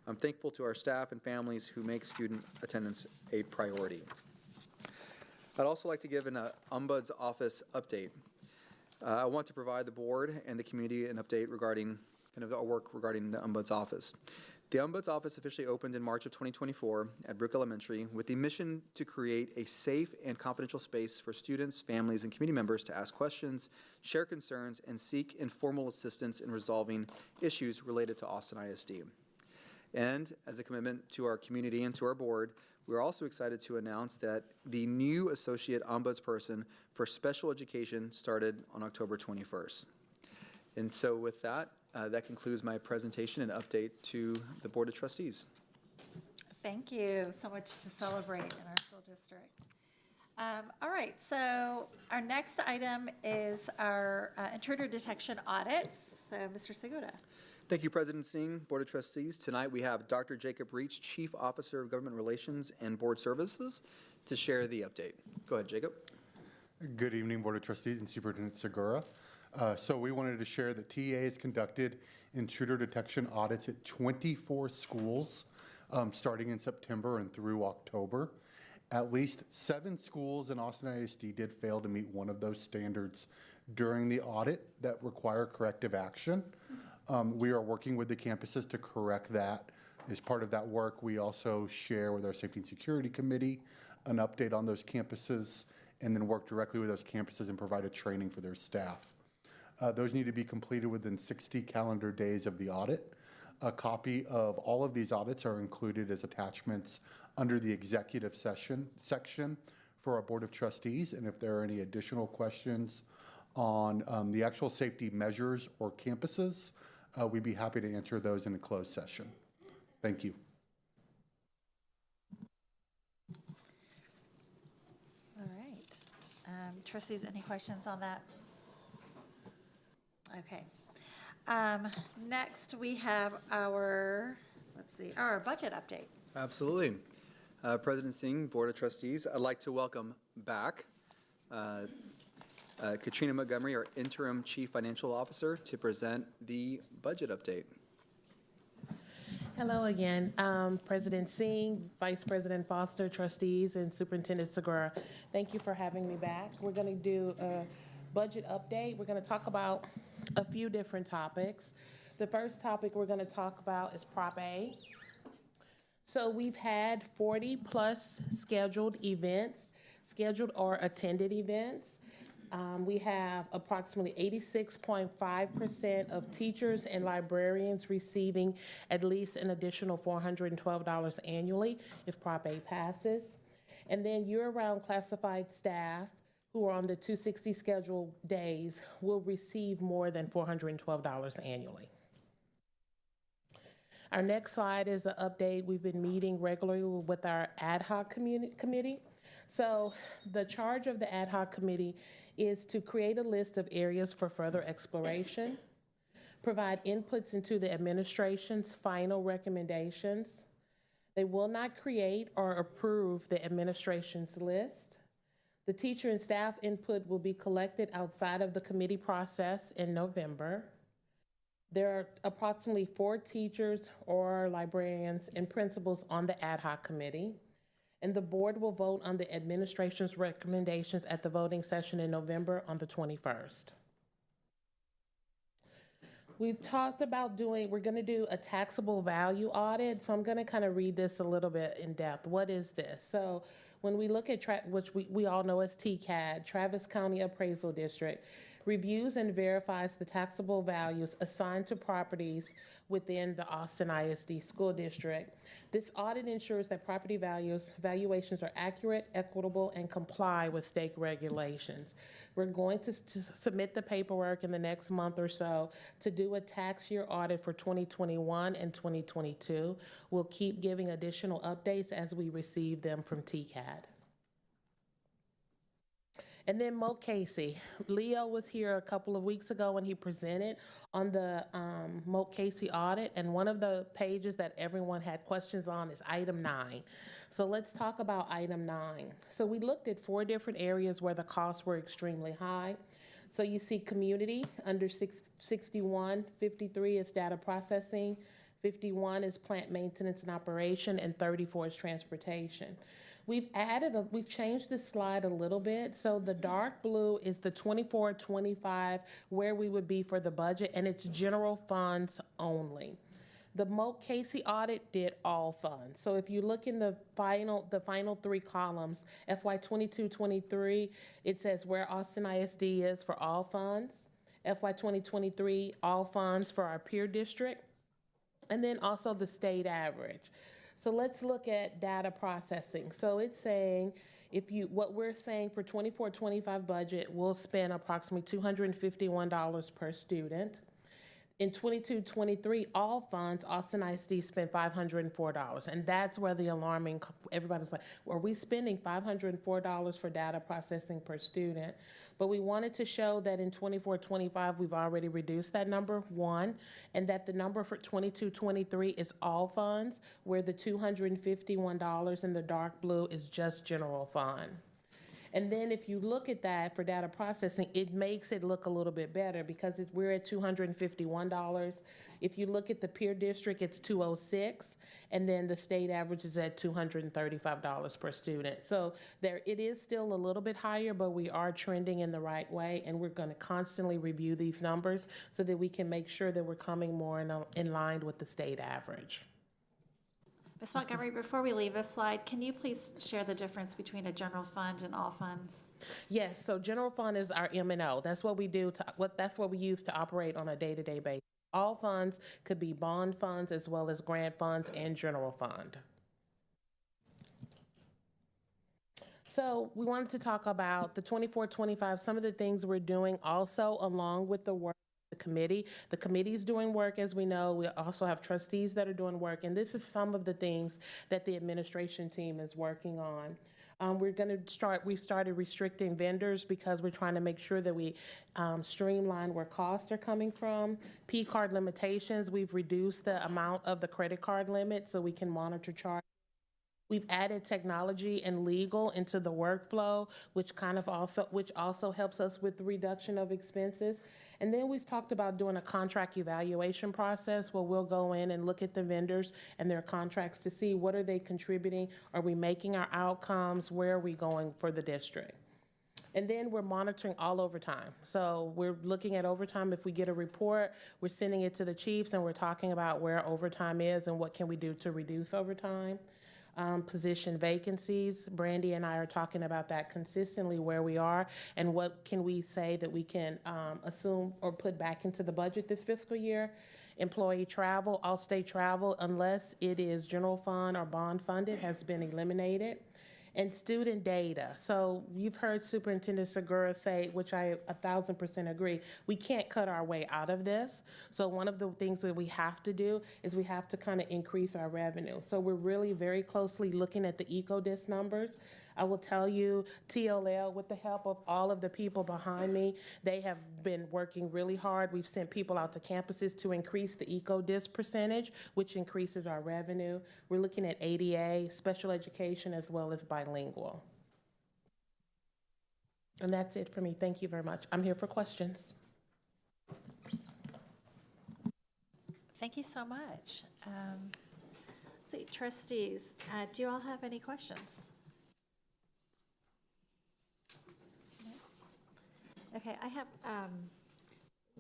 I'm thankful to our staff and families who make student attendance a priority. I'd also like to give an Ombuds Office update. I want to provide the board and the community an update regarding kind of our work regarding the Ombuds Office. The Ombuds Office officially opened in March of 2024 at Brook Elementary with the mission to create a safe and confidential space for students, families, and community members to ask questions, share concerns, and seek informal assistance in resolving issues related to Austin ISD. And as a commitment to our community and to our board, we're also excited to announce that the new Associate Ombudsperson for Special Education started on October 21st. And so with that, that concludes my presentation and update to the Board of Trustees. Thank you. So much to celebrate in our school district. All right, so our next item is our intruder detection audits. So, Mr. Segura. Thank you, President Singh, Board of Trustees. Tonight we have Dr. Jacob Reach, Chief Officer of Government Relations and Board Services, to share the update. Go ahead, Jacob. Good evening, Board of Trustees and Superintendent Segura. So we wanted to share that TEA has conducted intruder detection audits at 24 schools starting in September and through October. At least 7 schools in Austin ISD did fail to meet one of those standards during the audit that require corrective action. We are working with the campuses to correct that. As part of that work, we also share with our Safety and Security Committee an update on those campuses and then work directly with those campuses and provide a training for their staff. Those need to be completed within 60 calendar days of the audit. A copy of all of these audits are included as attachments under the executive section for our Board of Trustees. And if there are any additional questions on the actual safety measures or campuses, we'd be happy to answer those in a closed session. Thank you. All right. Trustees, any questions on that? Okay. Next, we have our budget update. Absolutely. President Singh, Board of Trustees, I'd like to welcome back Katrina Montgomery, our Interim Chief Financial Officer, to present the budget update. Hello again, President Singh, Vice President Foster, trustees, and Superintendent Segura. Thank you for having me back. We're going to do a budget update. We're going to talk about a few different topics. The first topic we're going to talk about is Prop A. So we've had 40-plus scheduled or attended events. We have approximately 86.5% of teachers and librarians receiving at least an additional $412 annually if Prop A passes. And then year-round classified staff who are on the 260 scheduled days will receive more than $412 annually. Our next slide is an update. We've been meeting regularly with our ad hoc committee. So the charge of the ad hoc committee is to create a list of areas for further exploration, provide inputs into the administration's final recommendations. They will not create or approve the administration's list. The teacher and staff input will be collected outside of the committee process in November. There are approximately 4 teachers or librarians and principals on the ad hoc committee, and the board will vote on the administration's recommendations at the voting session in November on the 21st. We've talked about we're gonna do a taxable value audit, so I'm gonna kind of read this a little bit in depth. What is this? So when we look at, which we all know as TCAD, Travis County Appraisal District, reviews and verifies the taxable values assigned to properties within the Austin ISD School District. This audit ensures that property valuations are accurate, equitable, and comply with state regulations. We're going to submit the paperwork in the next month or so to do a tax year audit for 2021 and 2022. We'll keep giving additional updates as we receive them from TCAD. And then Mo Casey. Leo was here a couple of weeks ago when he presented on the Mo Casey audit, and one of the pages that everyone had questions on is item 9. So let's talk about item 9. So we looked at 4 different areas where the costs were extremely high. So you see community under 61, 53 is data processing, 51 is plant maintenance and operation, and 34 is transportation. We've changed this slide a little bit. So the dark blue is the 24-25, where we would be for the budget, and it's general funds only. The Mo Casey audit did all funds. So if you look in the final 3 columns, FY 22-23, it says where Austin ISD is for all funds. FY 2023, all funds for our peer district, and then also the state average. So let's look at data processing. So it's saying what we're saying for 24-25 budget, we'll spend approximately $251 per student. In 22-23, all funds, Austin ISD spent $504. And that's where the alarming, everybody's like, are we spending $504 for data processing per student? But we wanted to show that in 24-25, we've already reduced that number, 1, and that the number for 22-23 is all funds, where the $251 in the dark blue is just general fund. And then if you look at that for data processing, it makes it look a little bit better because we're at $251. If you look at the peer district, it's $206, and then the state average is at $235 per student. So it is still a little bit higher, but we are trending in the right way, and we're going to constantly review these numbers so that we can make sure that we're coming more in line with the state average. Ms. Montgomery, before we leave this slide, can you please share the difference between a general fund and all funds? Yes, so general fund is our M&O. That's what we do that's what we use to operate on a day-to-day basis. All funds could be bond funds as well as grant funds and general fund. So we wanted to talk about the 24-25, some of the things we're doing also along with the work of the committee. The committee's doing work, as we know. We also have trustees that are doing work, and this is some of the things that the administration team is working on. We started restricting vendors because we're trying to make sure that we streamline where costs are coming from. P-card limitations, we've reduced the amount of the credit card limit so we can monitor charge. We've added technology and legal into the workflow, which also helps us with the reduction of expenses. And then we've talked about doing a contract evaluation process where we'll go in and look at the vendors and their contracts to see what are they contributing, are we making our outcomes, where are we going for the district. And then we're monitoring all overtime. So we're looking at overtime. If we get a report, we're sending it to the chiefs and we're talking about where overtime is and what can we do to reduce overtime. Position vacancies. Brandy and I are talking about that consistently, where we are and what can we say that we can assume or put back into the budget this fiscal year. Employee travel, all-state travel, unless it is general fund or bond funded, has been eliminated. And student data. So you've heard Superintendent Segura say, which I 1,000% agree, we can't cut our way out of this. So one of the things that we have to do is we have to kind of increase our revenue. So we're really very closely looking at the EcoDis numbers. I will tell you, TLL, with the help of all of the people behind me, they have been working really hard. We've sent people out to campuses to increase the EcoDis percentage, which increases our revenue. We're looking at ADA, special education, as well as bilingual. And that's it for me. Thank you very much. I'm here for questions. Thank you so much. Let's see, trustees, do you all have any questions? Okay, I have,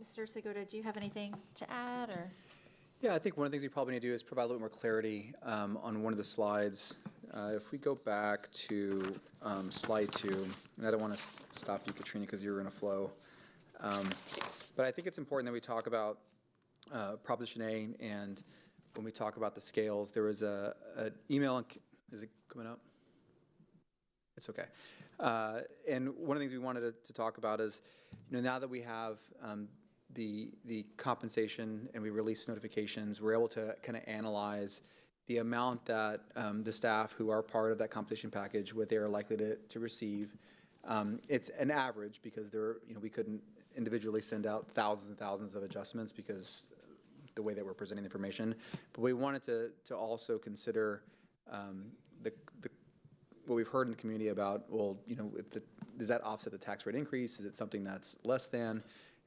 Mr. Segura, do you have anything to add, or? Yeah, I think one of the things we probably need to do is provide a little more clarity on one of the slides. If we go back to slide 2, and I don't want to stop you, Katrina, because you're in a flow. But I think it's important that we talk about Proposition A, and when we talk about the scales, there was an email, is it coming up? It's okay. And one of the things we wanted to talk about is, now that we have the compensation and we release notifications, we're able to kind of analyze the amount that the staff who are part of that compensation package, what they are likely to receive. It's an average because we couldn't individually send out thousands and thousands of adjustments because the way that we're presenting the information. But we wanted to also consider what we've heard in the community about, well, does that offset the tax rate increase? Is it something that's less than?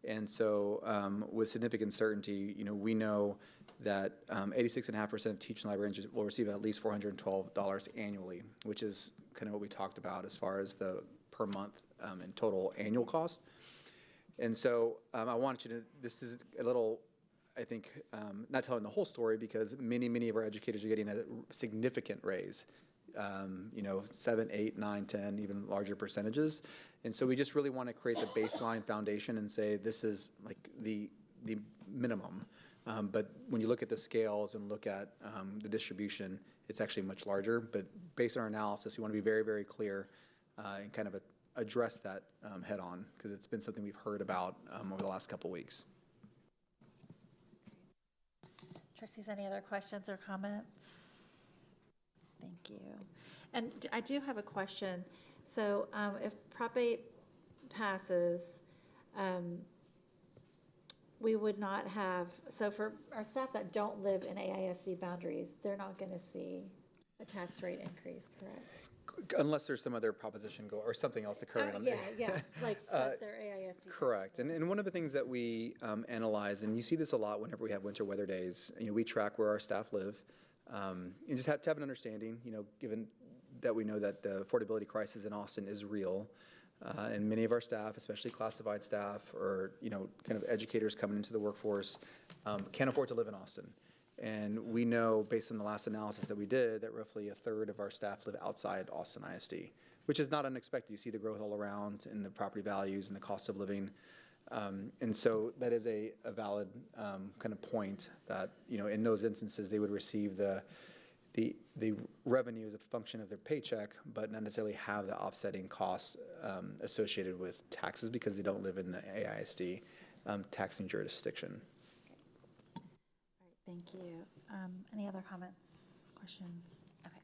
And so with significant certainty, we know that 86.5% of teaching librarians will receive at least $412 annually, which is kind of what we talked about as far as the per month in total annual cost. And so I want you to, this is a little, I think, not telling the whole story because many of our educators are getting a significant raise. 7, 8, 9, 10, even larger percentages. And so we just really want to create the baseline foundation and say this is like the minimum. But when you look at the scales and look at the distribution, it's actually much larger. But based on our analysis, we want to be very, very clear and kind of address that head on because it's been something we've heard about over the last couple weeks. Trustees, any other questions or comments? Thank you. And I do have a question. So if Prop 8 passes, we would not have, so for our staff that don't live in AISD boundaries, they're not going to see a tax rate increase, correct? Unless there's some other proposition or something else occurring on there. Yeah, like but they're AISD. Correct. And one of the things that we analyze, and you see this a lot whenever we have winter weather days, we track where our staff live. And just have to have an understanding, given that we know that the affordability crisis in Austin is real. And many of our staff, especially classified staff or, kind of educators coming into the workforce, can't afford to live in Austin. And we know, based on the last analysis that we did, that roughly a third of our staff live outside Austin ISD, which is not unexpected. You see the growth all around in the property values and the cost of living. And so that is a valid kind of point that, in those instances, they would receive the revenue as a function of their paycheck, but not necessarily have the offsetting costs associated with taxes because they don't live in the AISD taxing jurisdiction. All right, thank you. Any other comments, questions? Okay.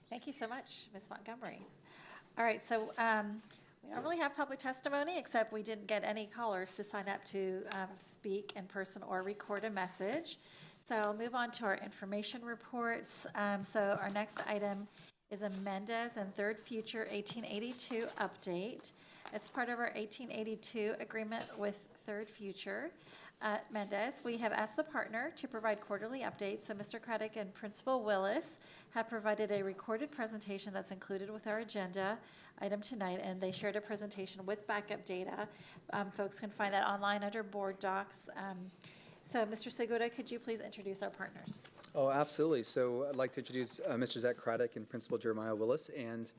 Thank you so much, Ms. Montgomery. All right, so we don't really have public testimony, except we didn't get any callers to sign up to speak in person or record a message. So I'll move on to our information reports. So our next item is a Mendez and Third Future 1882 update. As part of our 1882 agreement with Third Future, Mendez, we have asked the partner to provide quarterly updates. So Mr. Craddock and Principal Willis have provided a recorded presentation that's included with our agenda item tonight, and they shared a presentation with backup data. Folks can find that online under Board Docs. So Mr. Segura, could you please introduce our partners? Oh, absolutely. So I'd like to introduce Mr. Zach Craddock and Principal Jeremiah Willis, and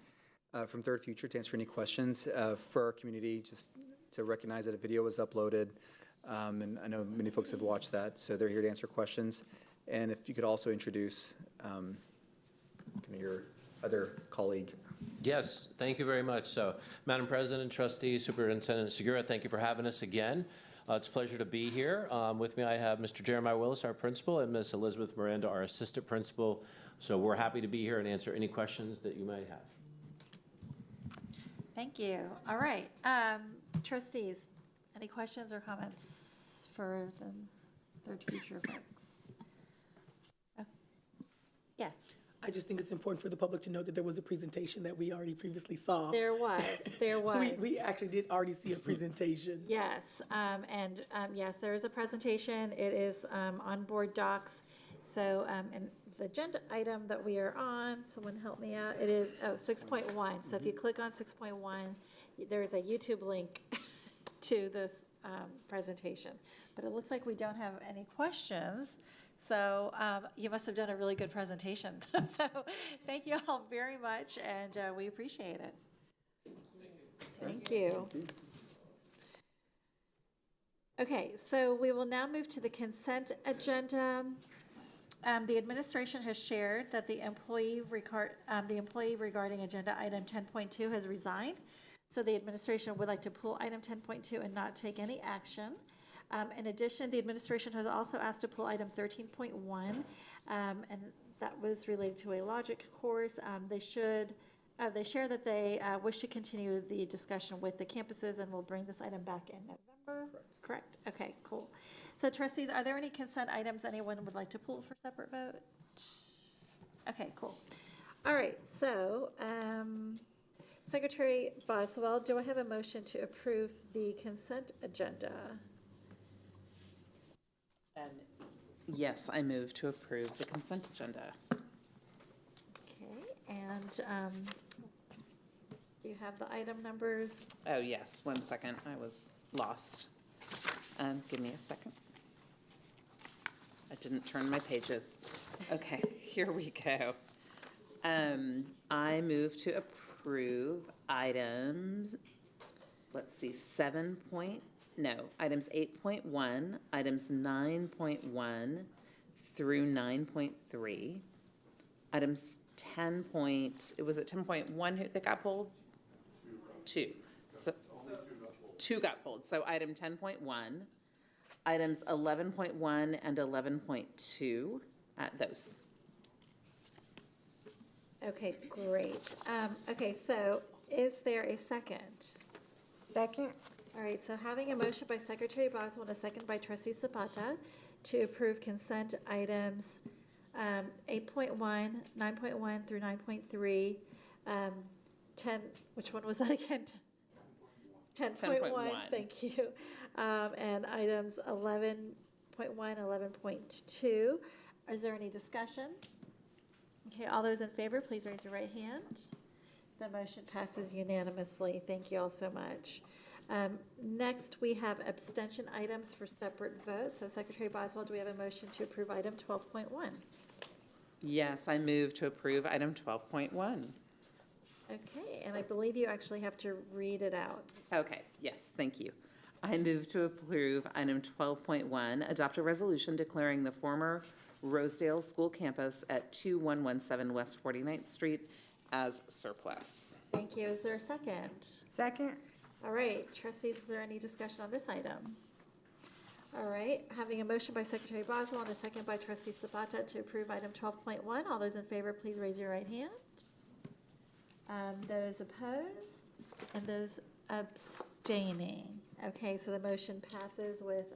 from Third Future to answer any questions for our community, just to recognize that a video was uploaded. And I know many folks have watched that, so they're here to answer questions. And if you could also introduce your other colleague. Yes, thank you very much. So, Madam President, Trustee, Superintendent Segura, thank you for having us again. It's a pleasure to be here. With me, I have Mr. Jeremiah Willis, our principal, and Ms. Elizabeth Miranda, our assistant principal. So we're happy to be here and answer any questions that you might have. Thank you. All right. Trustees, any questions or comments for the Third Future folks? Oh. Yes. I just think it's important for the public to know that there was a presentation that we already previously saw. There was. We actually did already see a presentation. Yes, yes, there is a presentation. It is on Board Docs. So, and the agenda item that we are on, someone help me out, it is 6.1. So if you click on 6.1, there is a YouTube link to this presentation. But it looks like we don't have any questions. So you must have done a really good presentation. So thank you all very much, and we appreciate it. Thank you. Okay, so we will now move to the consent agenda. The administration has shared that the employee regarding agenda item 10.2 has resigned. So the administration would like to pull item 10.2 and not take any action. In addition, the administration has also asked to pull item 13.1, and that was related to a logic course. They should They share that they wish to continue the discussion with the campuses and will bring this item back in November. Correct. Okay, cool. So trustees, are there any consent items anyone would like to pull for separate vote? Okay, cool. All right, so Secretary Boswell, do I have a motion to approve the consent agenda? Yes, I move to approve the consent agenda. Okay, and you have the item numbers? Oh, yes, 1 second, I was lost. Give me a second. I didn't turn my pages. Okay, here we go. I move to approve items, let's see, items 8.1, items 9.1 through 9.3, items 10.1 that got pulled? Two. So, two got pulled. So item 10.1, items 11.1 and 11.2, those. Okay, great. Okay, so is there a second? Second? All right, so having a motion by Secretary Boswell and a second by Trustee Zapata to approve consent items 8.1, 9.1 through 9.3, 10, which one was that again? 10.1, thank you. And items 11.1, 11.2. Is there any discussion? Okay, all those in favor, please raise your right hand. The motion passes unanimously. Thank you all so much. Next, we have abstention items for separate votes. So Secretary Boswell, do we have a motion to approve item 12.1? Yes, I move to approve item 12.1. Okay, and I believe you actually have to read it out. Okay, yes, thank you. I move to approve item 12.1, adopt a resolution declaring the former Rosedale School campus at 2117 West 49th Street as surplus. Thank you. Is there a second? Second? All right, trustees, is there any discussion on this item? All right, having a motion by Secretary Boswell and a second by Trustee Zapata to approve item 12.1. All those in favor, please raise your right hand. Those opposed and those abstaining. Okay, so the motion passes with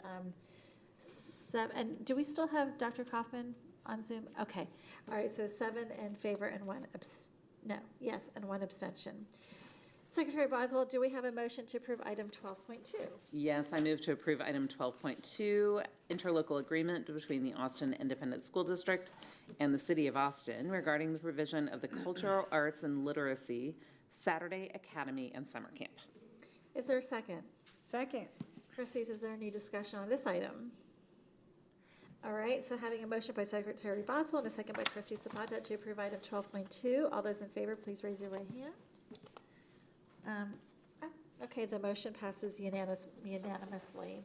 seven. And do we still have Dr. Kaufman on Zoom? Okay, all right, so 7 in favor and one and one abstention. Secretary Boswell, do we have a motion to approve item 12.2? Yes, I move to approve item 12.2, interlocal agreement between the Austin Independent School District and the City of Austin regarding the provision of the Cultural Arts and Literacy Saturday Academy and Summer Camp. Is there a second? Second. Trustees, is there any discussion on this item? All right, so having a motion by Secretary Boswell and a second by Trustee Zapata to approve item 12.2. All those in favor, please raise your right hand. Okay, the motion passes unanimously.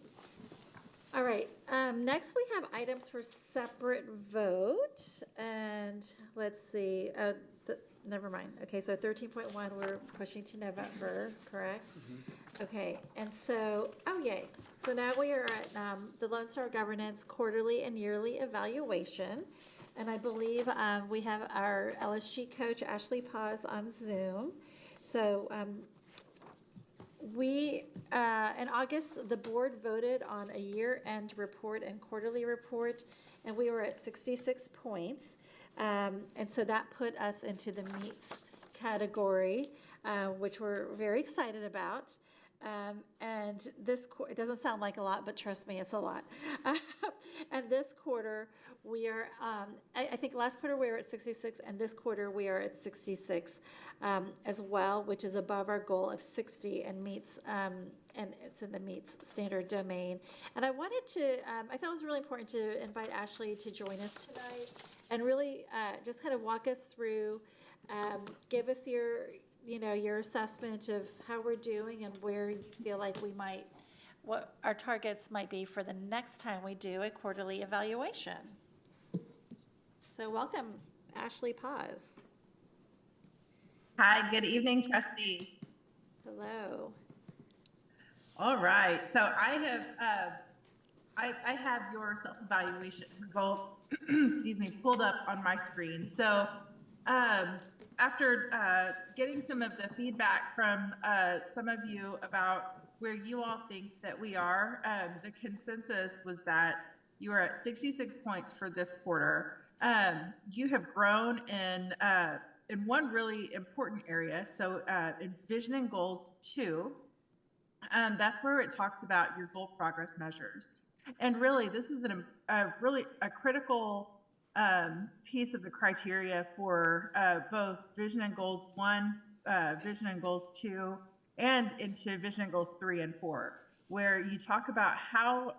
All right, next we have items for separate vote, and let's see, never mind. Okay, so 13.1, we're pushing to November, correct? Okay, and so, oh yay. So now we are at the Lone Star Governance Quarterly and Yearly Evaluation, and I believe we have our LSG coach, Ashley Paz, on Zoom. So in August, the board voted on a year-end report and quarterly report, and we were at 66 points. And so that put us into the meets category, which we're very excited about. And it doesn't sound like a lot, but trust me, it's a lot. And this quarter, we are, I think last quarter we were at 66, and this quarter we are at 66 as well, which is above our goal of 60 and meets, and it's in the meets standard domain. And I wanted to, I thought it was really important to invite Ashley to join us tonight and really just kind of walk us through, give us your assessment of how we're doing and where you feel like what our targets might be for the next time we do a quarterly evaluation. So welcome, Ashley Paz. Hi, good evening, trustees. Hello. All right, so I have your self-evaluation results, excuse me, pulled up on my screen. So after getting some of the feedback from some of you about where you all think that we are, the consensus was that you are at 66 points for this quarter. You have grown in one really important area. So in Vision and Goals 2, that's where it talks about your goal progress measures. And really, this is a critical piece of the criteria for both Vision and Goals 1, Vision and Goals 2, and into Vision and Goals 3 and 4, where you talk about how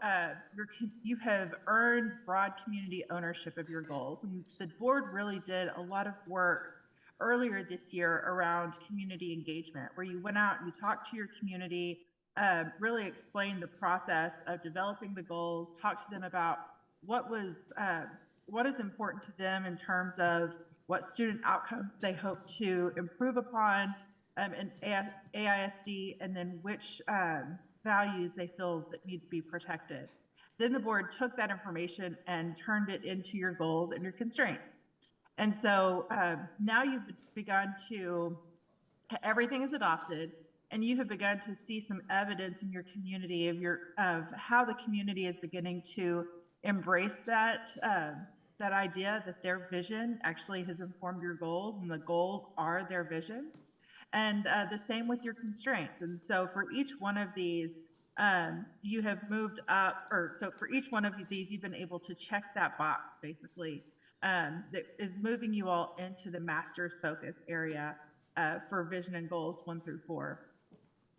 you have earned broad community ownership of your goals. And the board really did a lot of work earlier this year around community engagement, where you went out and you talked to your community, really explained the process of developing the goals, talked to them about what is important to them in terms of what student outcomes they hope to improve upon in AISD, and then which values they feel that need to be protected. Then the board took that information and turned it into your goals and your constraints. And so now you've begun to, everything is adopted, and you have begun to see some evidence in your community of how the community is beginning to embrace that idea that their vision actually has informed your goals, and the goals are their vision. And the same with your constraints. And so for each one of these, you have moved up, or so for each one of these, you've been able to check that box, basically, that is moving you all into the master's focus area for Vision and Goals 1 through 4.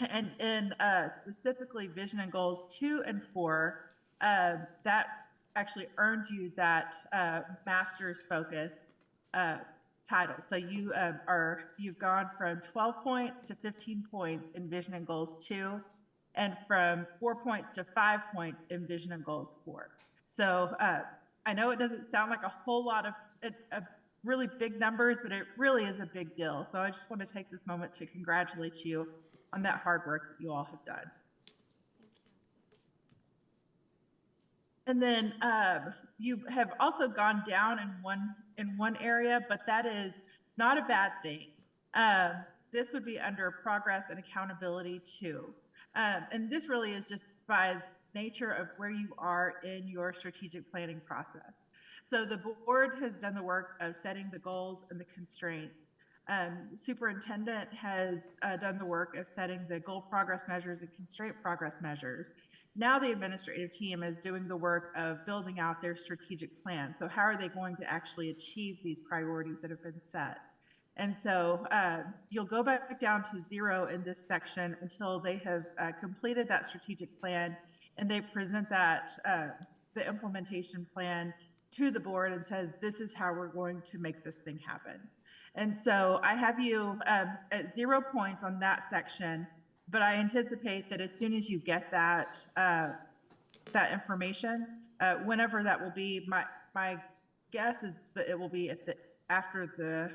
And in specifically Vision and Goals 2 and 4, that actually earned you that master's focus title. So you've gone from 12 points to 15 points in Vision and Goals 2, and from 4 points to 5 points in Vision and Goals 4. So I know it doesn't sound like a whole lot of really big numbers, but it really is a big deal. So I just want to take this moment to congratulate you on that hard work that you all have done. And then you have also gone down in one area, but that is not a bad thing. This would be under progress and accountability too. And this really is just by nature of where you are in your strategic planning process. So the board has done the work of setting the goals and the constraints. Superintendent has done the work of setting the goal progress measures and constraint progress measures. Now the administrative team is doing the work of building out their strategic plan. So how are they going to actually achieve these priorities that have been set? And so you'll go back down to 0 in this section until they have completed that strategic plan, and they present that, the implementation plan to the board and says, this is how we're going to make this thing happen. And so I have you at 0 points on that section, but I anticipate that as soon as you get that that information, whenever that will be, my guess is that it will be after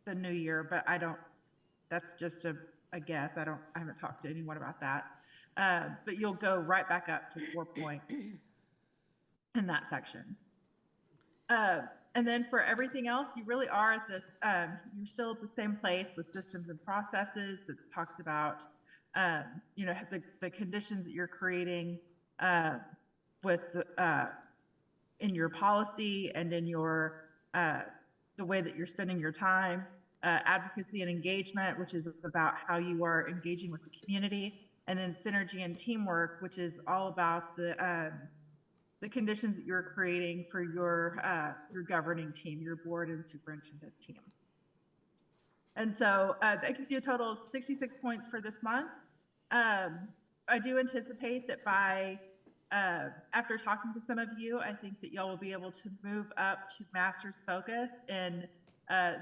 the new year, but I don't. That's just a guess. I haven't talked to anyone about that. But you'll go right back up to 4 points in that section. And then for everything else, you really are at this, you're still at the same place with systems and processes that talks about, the conditions that you're creating with in your policy and in your, the way that you're spending your time, advocacy and engagement, which is about how you are engaging with the community, and then synergy and teamwork, which is all about the conditions that you're creating for your governing team, your board and superintendent team. And so that gives you a total of 66 points for this month. I do anticipate that by, after talking to some of you, I think that y'all will be able to move up to master's focus in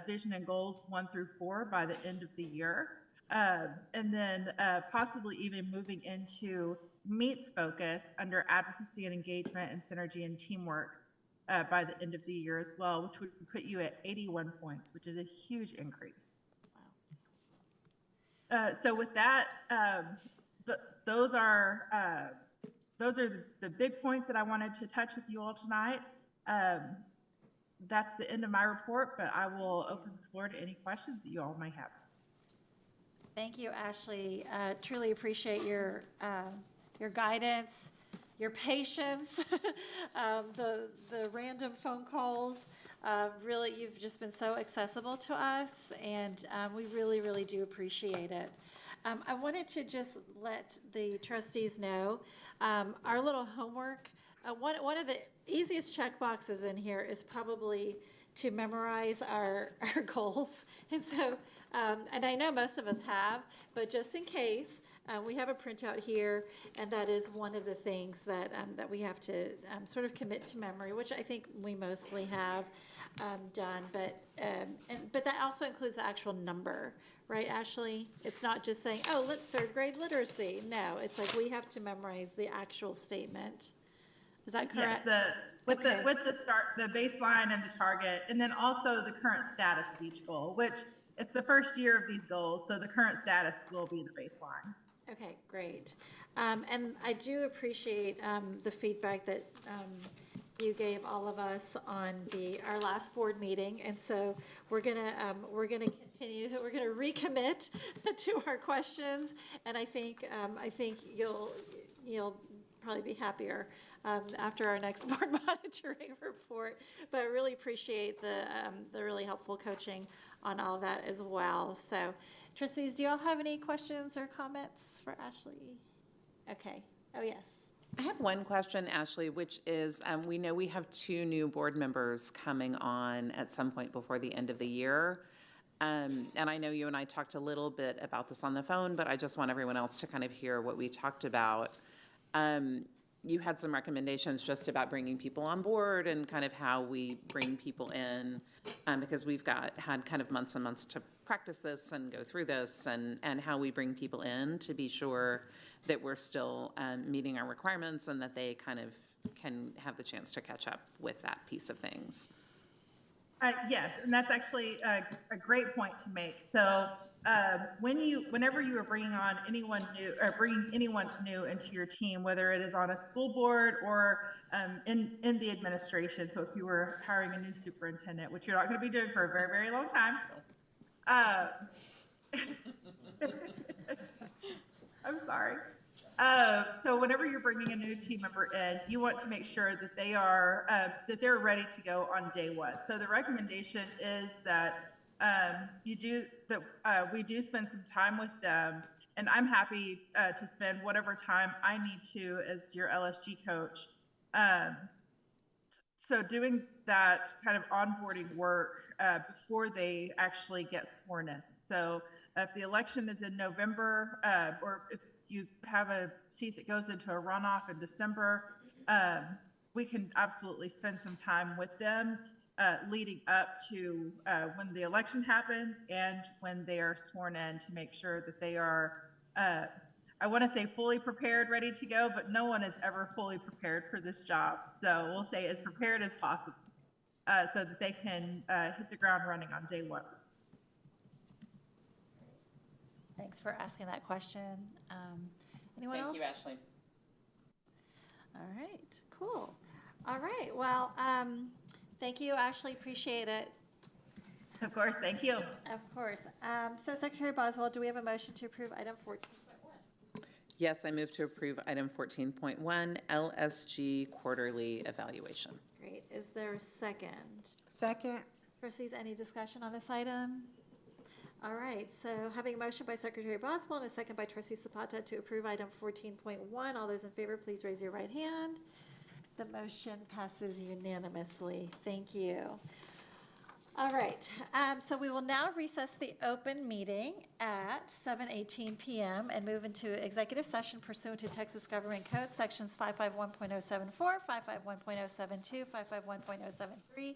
Vision and Goals 1 through 4 by the end of the year. And then possibly even moving into meets focus under advocacy and engagement and synergy and teamwork by the end of the year as well, which would put you at 81 points, which is a huge increase. So with that, those are the big points that I wanted to touch with you all tonight. that's the end of my report, but I will open the floor to any questions that you all might have. Thank you, Ashley. Truly appreciate your guidance, your patience, the random phone calls. Really, you've just been so accessible to us, and we really, really do appreciate it. I wanted to just let the trustees know our little homework. One of the easiest check boxes in here is probably to memorize our goals. And so, and I know most of us have, but just in case, we have a printout here, and that is one of the things that, that we have to sort of commit to memory, which I think we mostly have done. But that also includes the actual number, right, Ashley? It's not just saying, oh, third grade literacy. No, it's like we have to memorize the actual statement. Is that correct? Yes, with the start, the baseline and the target, and then also the current status of each goal, which it's the first year of these goals, so the current status will be the baseline. Okay, great. And I do appreciate the feedback that you gave all of us on our last board meeting, and so we're gonna continue. We're gonna recommit to our questions, and I think you'll probably be happier after our next board monitoring report. But I really appreciate the really helpful coaching on all of that as well. So, trustees, do you all have any questions or comments for Ashley? Okay. Oh, yes. I have one question, Ashley, which is, we know we have 2 new board members coming on at some point before the end of the year. And I know you and I talked a little bit about this on the phone, but I just want everyone else to kind of hear what we talked about. You had some recommendations just about bringing people on board and kind of how we bring people in, because we've had kind of months and months to practice this and go through this, and how we bring people in to be sure that we're still meeting our requirements and that they kind of can have the chance to catch up with that piece of things. Yes, and that's actually a great point to make. So whenever you are bringing on anyone new, or bringing anyone new into your team, whether it is on a school board or in the administration, so if you were hiring a new superintendent, which you're not going to be doing for a very, very long time. I'm sorry. So whenever you're bringing a new team member in, you want to make sure that they're ready to go on day one. So the recommendation is that we do spend some time with them, and I'm happy to spend whatever time I need to as your LSG coach. So doing that kind of onboarding work before they actually get sworn in. So if the election is in November, or if you have a seat that goes into a runoff in December, we can absolutely spend some time with them leading up to when the election happens and when they are sworn in, to make sure that they are, I want to say fully prepared, ready to go, but no one is ever fully prepared for this job. So we'll say as prepared as possible so that they can hit the ground running on day one. Thanks for asking that question. Anyone else? Thank you, Ashley. All right, cool. All right, well, thank you, Ashley, appreciate it. Of course, thank you. Of course. So Secretary Boswell, do we have a motion to approve item 14.1? Yes, I move to approve item 14.1, LSG quarterly evaluation. Great, is there a second? Second. Trustees, any discussion on this item? All right, so having a motion by Secretary Boswell and a second by Trustee Zapata to approve item 14.1, all those in favor, please raise your right hand. The motion passes unanimously. Thank you. All right, so we will now recess the open meeting at 7:18 p.m. and move into executive session pursuant to Texas Government Code Sections 551.074, 551.072, 551.073,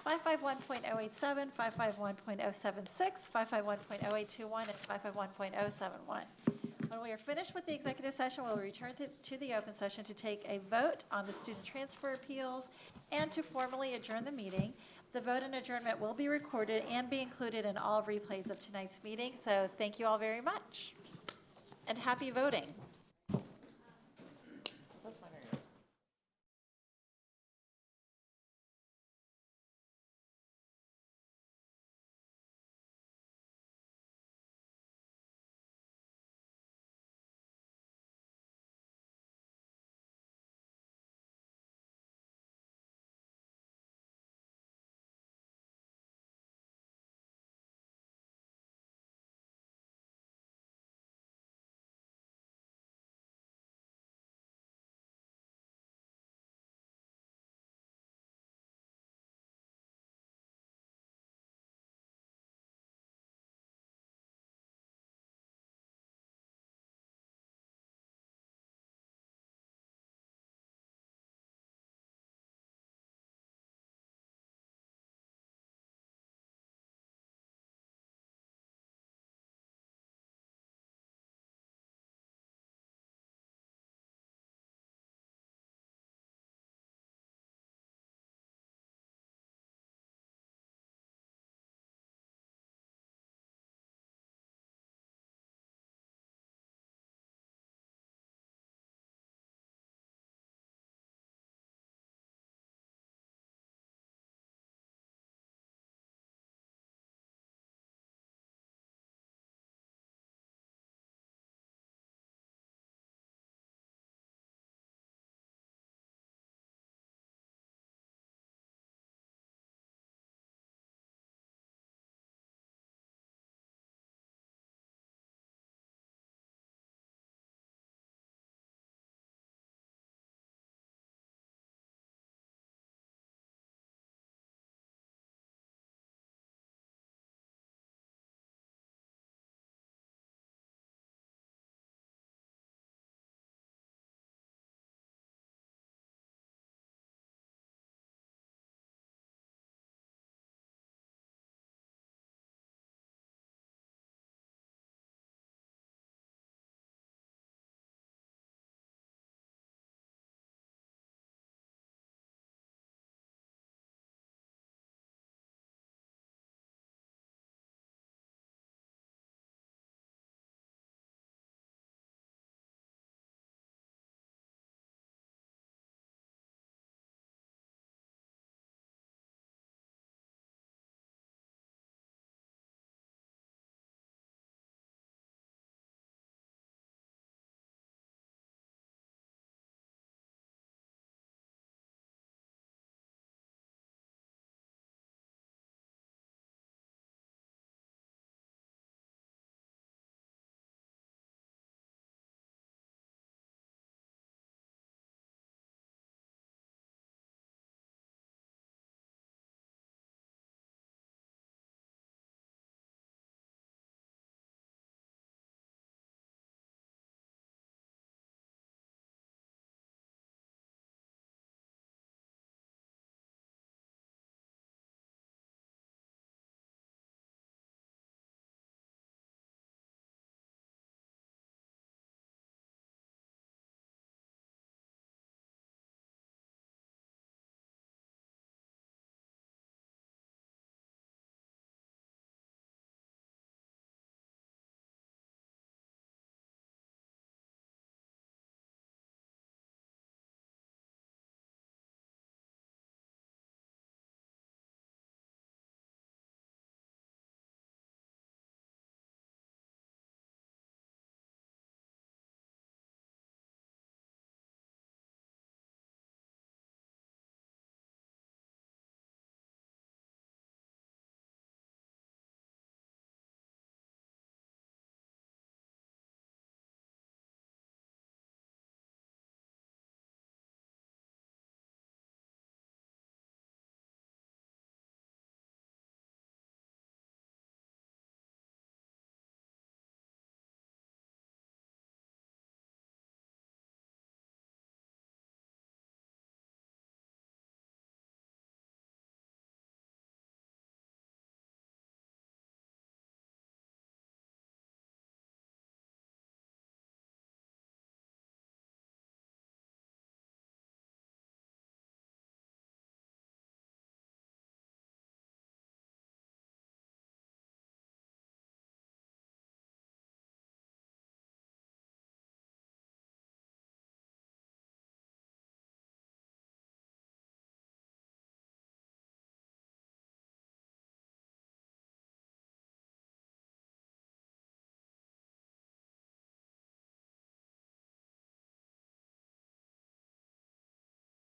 551.087, 551.076, 551.0821, and 551.071. When we are finished with the executive session, we'll return to the open session to take a vote on the student transfer appeals and to formally adjourn the meeting. The vote and adjournment will be recorded and be included in all replays of tonight's meeting. So thank you all very much, and happy voting.